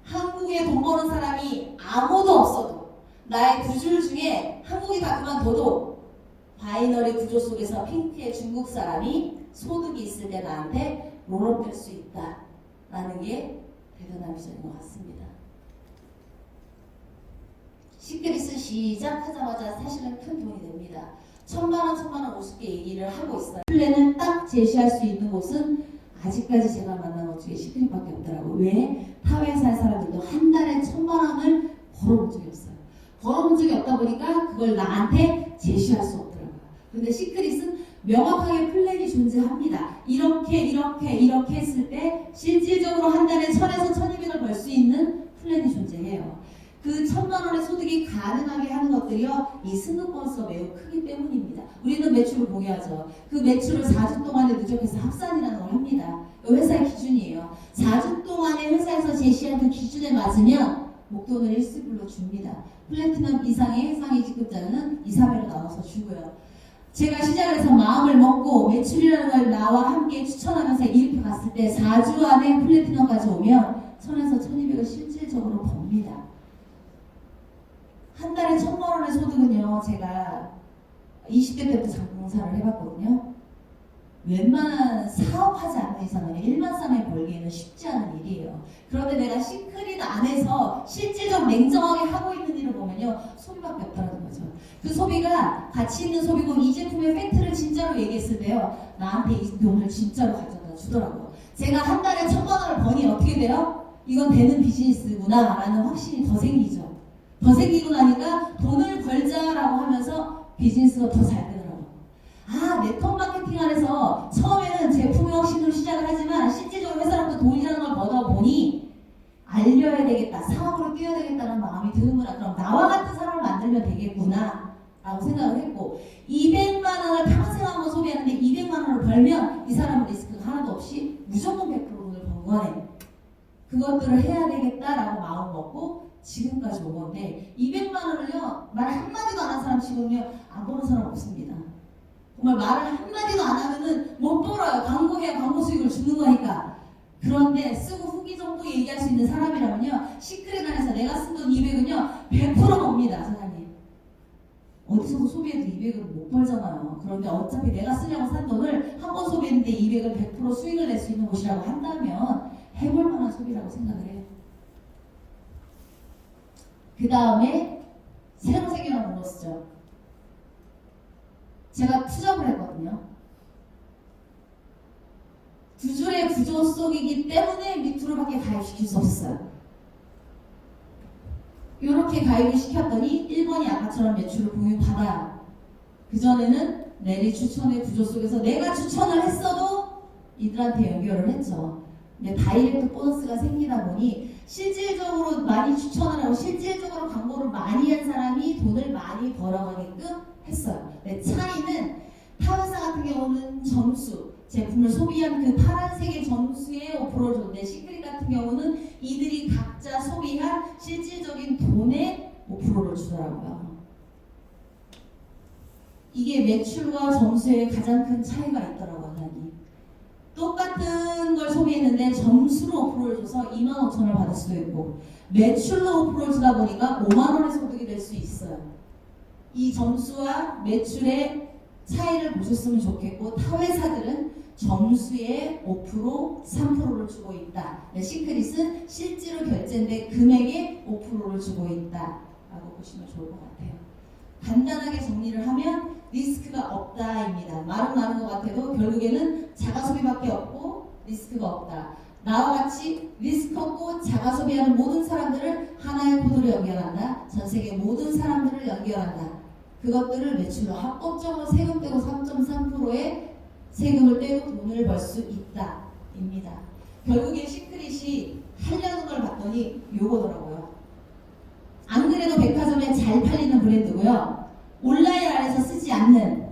한국에 돈 버는 사람이 아무도 없어도 나의 두 줄 중에 한국이 다 그만둬도 바이너리 구조 속에서 핑크의 중국 사람이 소득이 있을 때 나한테 롤업될 수 있다라는 게 대단한 비전인 것 같습니다. 시크릿은 시작하자마자 사실은 큰 돈이 됩니다. 1000만 원, 50개 얘기를 하고 있어요. 플랜을 딱 제시할 수 있는 곳은 아직까지 제가 만난 것 중에 시크릿밖에 없더라고요. 왜? 타회사의 사람들도 한 달에 1000만 원을 벌어본 적이 없어요. 벌어본 적이 없다 보니까 그걸 나한테 제시할 수 없더라고요. 근데 시크릿은 명확하게 플랜이 존재합니다. 이렇게 했을 때 실질적으로 한 달에 1000에서 1200을 벌 수 있는 플랜이 존재해요. 그 1000만 원의 소득이 가능하게 하는 것들이요, 이 승급 보너스가 매우 크기 때문입니다. 우리는 매출을 공유하죠. 그 매출을 4주 동안에 누적해서 합산이라는 걸 합니다. 회사의 기준이에요. 4주 동안에 회사에서 제시한 그 기준에 맞으면 목돈을 1스불로 줍니다. 플래티넘 이상의 상위 직급자는 2, 3회로 나눠서 주고요. 제가 시작을 해서 마음을 먹고 매출이라는 걸 나와 함께 추천하면서 이렇게 갔을 때 4주 안에 플래티넘까지 오면 1000에서 1200을 실질적으로 법니다. 한 달에 1000만 원의 소득은요, 제가 20대 때부터 장사를 해봤거든요. 웬만한 사업하지 않는 이상은 일반사람이 벌기에는 쉽지 않은 일이에요. 그런데 내가 시크릿 안에서 실질적 냉정하게 하고 있는 일을 보면요, 소비밖에 없다는 거죠. 그 소비가 가치 있는 소비고 이 제품의 팩트를 진짜로 얘기했을 때요, 나한테 이 돈을 진짜로 가져다 주더라고요. 제가 한 달에 1000만 원을 버니 어떻게 돼요? 이건 되는 비즈니스구나 라는 확신이 더 생기죠. 더 생기고 나니까 돈을 벌자라고 하면서 비즈니스가 더 잘 되더라고요. 아, 네트워크 마케팅 안에서 처음에는 제품의 확신으로 시작을 하지만 실질적으로 회사로부터 돈이라는 걸 벌다 보니 알려야 되겠다, 사업으로 뛰어야 되겠다는 마음이 드는구나. 그럼 나와 같은 사람을 만들면 되겠구나 라고 생각을 했고, 200만 원을 평생 한번 소비하는데 200만 원을 벌면 이 사람은 리스크가 하나도 없이 무조건 100% 돈을 번 거네. 그것들을 해야 되겠다라고 마음 먹고 지금까지 온 건데, 200만 원을요, 말 한마디도 안 한 사람 지금요, 안 보는 사람 없습니다. 정말 말을 한마디도 안 하면은 못 벌어요. 광고해야 광고 수익을 주는 거니까. 그런데 쓰고 후기 정도 얘기할 수 있는 사람이라면요, 시크릿 안에서 내가 쓴 돈 200은요 100% 봅니다. 사장님, 어디서도 소비해도 200은 못 벌잖아요. 그런데 어차피 내가 쓰려고 산 돈을 한 번 소비했는데 200을 100% 수익을 낼 수 있는 곳이라고 한다면 해볼 만한 소비라고 생각을 해요. 그 다음에 새로 생겨난 보너스죠. 제가 투잡을 했거든요. 두 줄의 구조 속이기 때문에 밑으로밖에 가입시킬 수 없어요. 이렇게 가입을 시켰더니 1번이 아까처럼 매출을 공유받아요. 그전에는 내리 추천의 구조 속에서 내가 추천을 했어도 이들한테 연결을 했죠. 근데 다이렉트 보너스가 생기다 보니 실질적으로 많이 추천을 하고 실질적으로 광고를 많이 한 사람이 돈을 많이 벌어가게끔 했어요. 근데 차이는 타회사 같은 경우는 점수, 제품을 소비한 그 파란색의 점수에 5%를 줬는데 시크릿 같은 경우는 이들이 각자 소비한 실질적인 돈에 5%를 주더라고요. 이게 매출과 점수에 가장 큰 차이가 있더라고요. 똑같은 걸 소비했는데 점수로 5%를 줘서 25,000원을 받을 수도 있고, 매출로 5%를 주다 보니까 5만원의 소득이 될 수 있어요. 이 점수와 매출의 차이를 보셨으면 좋겠고, 타회사들은 점수에 5%, 3%를 주고 있다. 시크릿은 실제로 결제된 금액에 5%를 주고 있다 라고 보시면 좋을 것 같아요. 간단하게 정리를 하면 리스크가 없다입니다. 말은 많은 것 같아도 결국에는 자가소비밖에 없고 리스크가 없다. 나와 같이 리스크 없고 자가 소비하는 모든 사람들을 하나의 코드로 연결한다. 전 세계 모든 사람들을 연결한다. 그것들을 매출로 합법적으로 세금 떼고 3.3%의 세금을 떼고 돈을 벌 수 있다. 입니다. 결국에 시크릿이 하려는 걸 봤더니 요거더라고요. 안 그래도 백화점에 잘 팔리는 브랜드고요. 온라인 안에서 쓰지 않는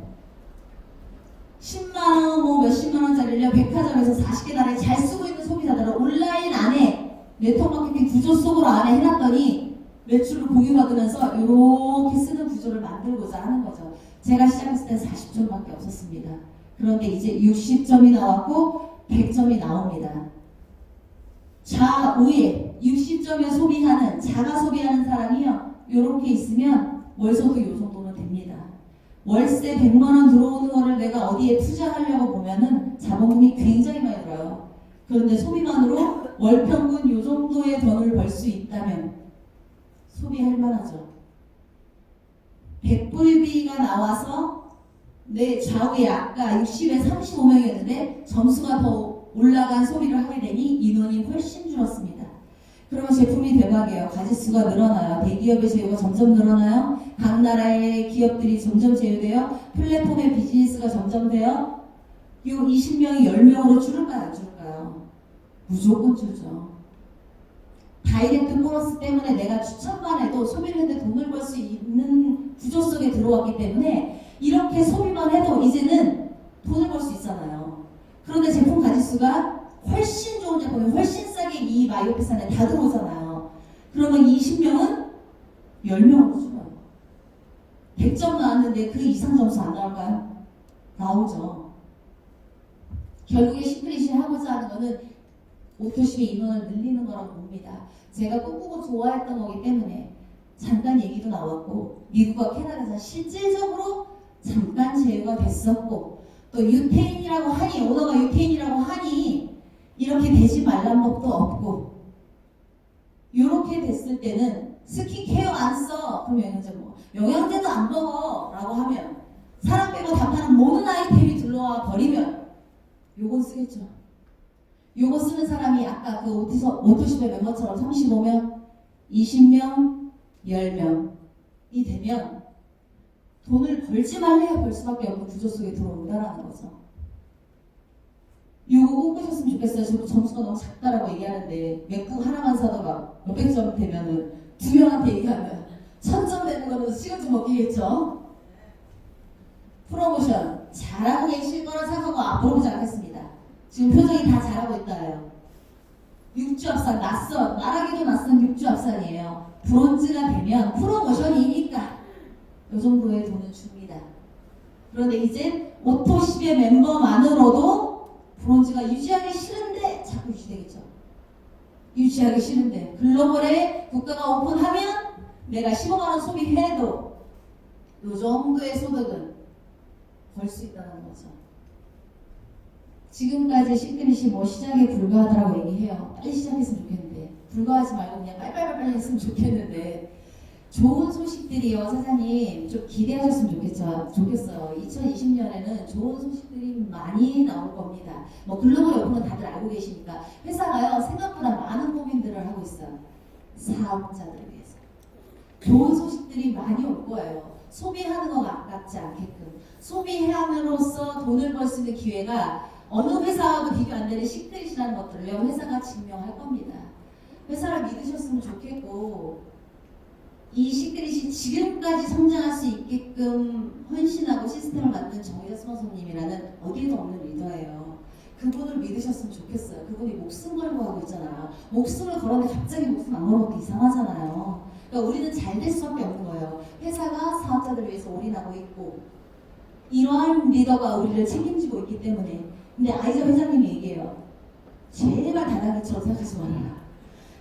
10만원 뭐 몇십만원짜리를 백화점에서 40개 나라에 잘 쓰고 있는 소비자들은 온라인 안에 네트워크 마케팅 구조 속으로 안에 해놨더니 매출을 공유받으면서 이렇게 쓰는 구조를 만들고자 하는 거죠. 제가 시작했을 때 40점밖에 없었습니다. 그런데 이제 60점이 나왔고 100점이 나옵니다. 좌우에 60점에 소비하는 자가 소비하는 사람이요. 이렇게 있으면 월소득 요 정도는 됩니다. 월세 100만원 들어오는 거를 내가 어디에 투자하려고 보면은 자본금이 굉장히 많이 들어요. 그런데 소비만으로 월 평균 요 정도의 돈을 벌 수 있다면 소비할 만하죠. 100불비가 나와서 내 좌우에 아까 60에 35명이었는데 점수가 더 올라간 소비를 하게 되니 인원이 훨씬 줄었습니다. 그러면 제품이 대박이에요. 가짓수가 늘어나요. 대기업의 제휴가 점점 늘어나요. 각 나라의 기업들이 점점 제휴돼요. 플랫폼의 비즈니스가 점점 돼요. 이 20명이 10명으로 줄을까요? 안 줄을까요? 무조건 줄죠. 다이렉트 보너스 때문에 내가 추천만 해도 소비를 했는데 돈을 벌 수 있는 구조 속에 들어왔기 때문에 이렇게 소비만 해도 이제는 돈을 벌 수 있잖아요. 그런데 제품 가짓수가 훨씬 좋은 제품이 훨씬 싸게 이 마이오피산에 다 들어오잖아요. 그러면 20명은 10명으로 줄어요. 100점 나왔는데 그 이상 점수 안 나올까요? 나오죠. 결국에 시크릿이 하고자 하는 거는 오토십의 인원을 늘리는 거라고 봅니다. 제가 꿈꾸고 좋아했던 거기 때문에 잠깐 얘기도 나왔고 미국과 캐나다에서 실질적으로 잠깐 제휴가 됐었고 또 유태인이라고 하니 오너가 유태인이라고 하니 이렇게 되지 말란 법도 없고 이렇게 됐을 때는 스킨케어 안 써. 그럼 영양제 뭐 영양제도 안 먹어 라고 하면 사람 빼고 다 파는 모든 아이템이 들러와 버리면 요건 쓰겠죠. 요거 쓰는 사람이 아까 그 오토십의 멤버처럼 35명, 20명, 10명이 되면 돈을 벌지 말래야 벌 수밖에 없는 구조 속에 들어온다라는 거죠. 요거 꼭 보셨으면 좋겠어요. 저도 점수가 너무 작다라고 얘기하는데 맥북 하나만 사다가 몇백 점 되면은 두 명한테 얘기하면 1000점 되는 거는 시간 좀 먹히겠죠. 프로모션 잘하고 계실 거라 생각하고 앞으로 보지 않겠습니다. 지금 표정이 다 잘하고 있다요. 육주합산 낯선 말하기도 낯선 육주합산이에요. 브론즈가 되면 프로모션이니까 이 정도의 돈은 줍니다. 그런데 이제 오토십의 멤버만으로도 브론즈가 유지하기 싫은데 자꾸 유지되겠죠. 유지하기 싫은데 글로벌에 국가가 오픈하면 내가 15만원 소비해도 이 정도의 소득은 벌 수 있다는 거죠. 지금까지 시크릿이 뭐 시작에 불과하다라고 얘기해요. 빨리 시작했으면 좋겠는데 불과하지 말고 그냥 빨리 했으면 좋겠는데 좋은 소식들이요. 사장님 좀 기대하셨으면 좋겠어요. 2020년에는 좋은 소식들이 많이 나올 겁니다. 뭐 글로벌 오픈은 다들 알고 계시니까 회사가요 생각보다 많은 고민들을 하고 있어요. 사업자들을 위해서 좋은 소식들이 많이 올 거예요. 소비하는 거 아깝지 않게끔 소비함으로써 돈을 벌 수 있는 기회가 어느 회사와도 비교 안 되는 시크릿이라는 것들을요 회사가 증명할 겁니다. 회사를 믿으셨으면 좋겠고 이 시크릿이 지금까지 성장할 수 있게끔 헌신하고 시스템을 만든 정의자 스폰서님이라는 어디에도 없는 리더예요. 그분을 믿으셨으면 좋겠어요. 그분이 목숨 걸고 하고 있잖아요. 목숨을 걸었는데 갑자기 목숨 안 걸는 것도 이상하잖아요. 그러니까 우리는 잘 될 수밖에 없는 거예요. 회사가 사업자들을 위해서 올인하고 있고 이러한 리더가 우리를 책임지고 있기 때문에. 근데 아이자 회장님이 얘기해요. 제발 다단계처럼 생각하지 말아라.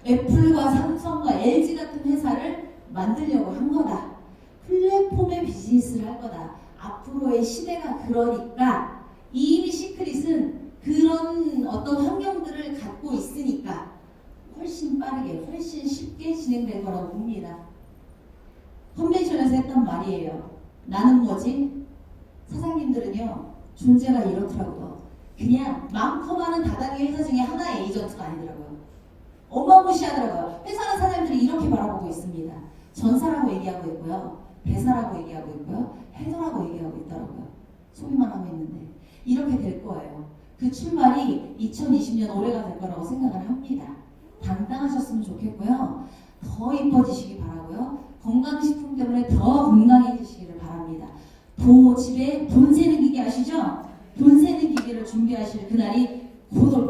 애플과 삼성과 LG 같은 회사를 만들려고 한 거다. 플랫폼의 비즈니스를 할 거다. 앞으로의 시대가 그러니까 이미 시크릿은 그런 어떤 환경들을 갖고 있으니까 훨씬 빠르게 훨씬 쉽게 진행될 거라고 봅니다. 컨벤션에서 했던 말이에요. 나는 뭐지? 사장님들은요 존재가 이렇더라고요. 그냥 많고 많은 다단계 회사 중에 하나의 에이전트가 아니더라고요. 어마무시하더라고요. 회사는 사장님들이 이렇게 바라보고 있습니다. 전사라고 얘기하고 있고요. 배사라고 얘기하고 있고요. 해도라고 얘기하고 있더라고요. 소비만 하고 있는데 이렇게 될 거예요. 그 출발이 2020년 올해가 될 거라고 생각을 합니다. 당당하셨으면 좋겠고요. 더 이뻐지시기 바라고요. 건강식품 때문에 더 건강해지시기를 바랍니다. 집에 돈 세는 기계 아시죠? 돈 세는 기계를 준비하실 그날이 곧 올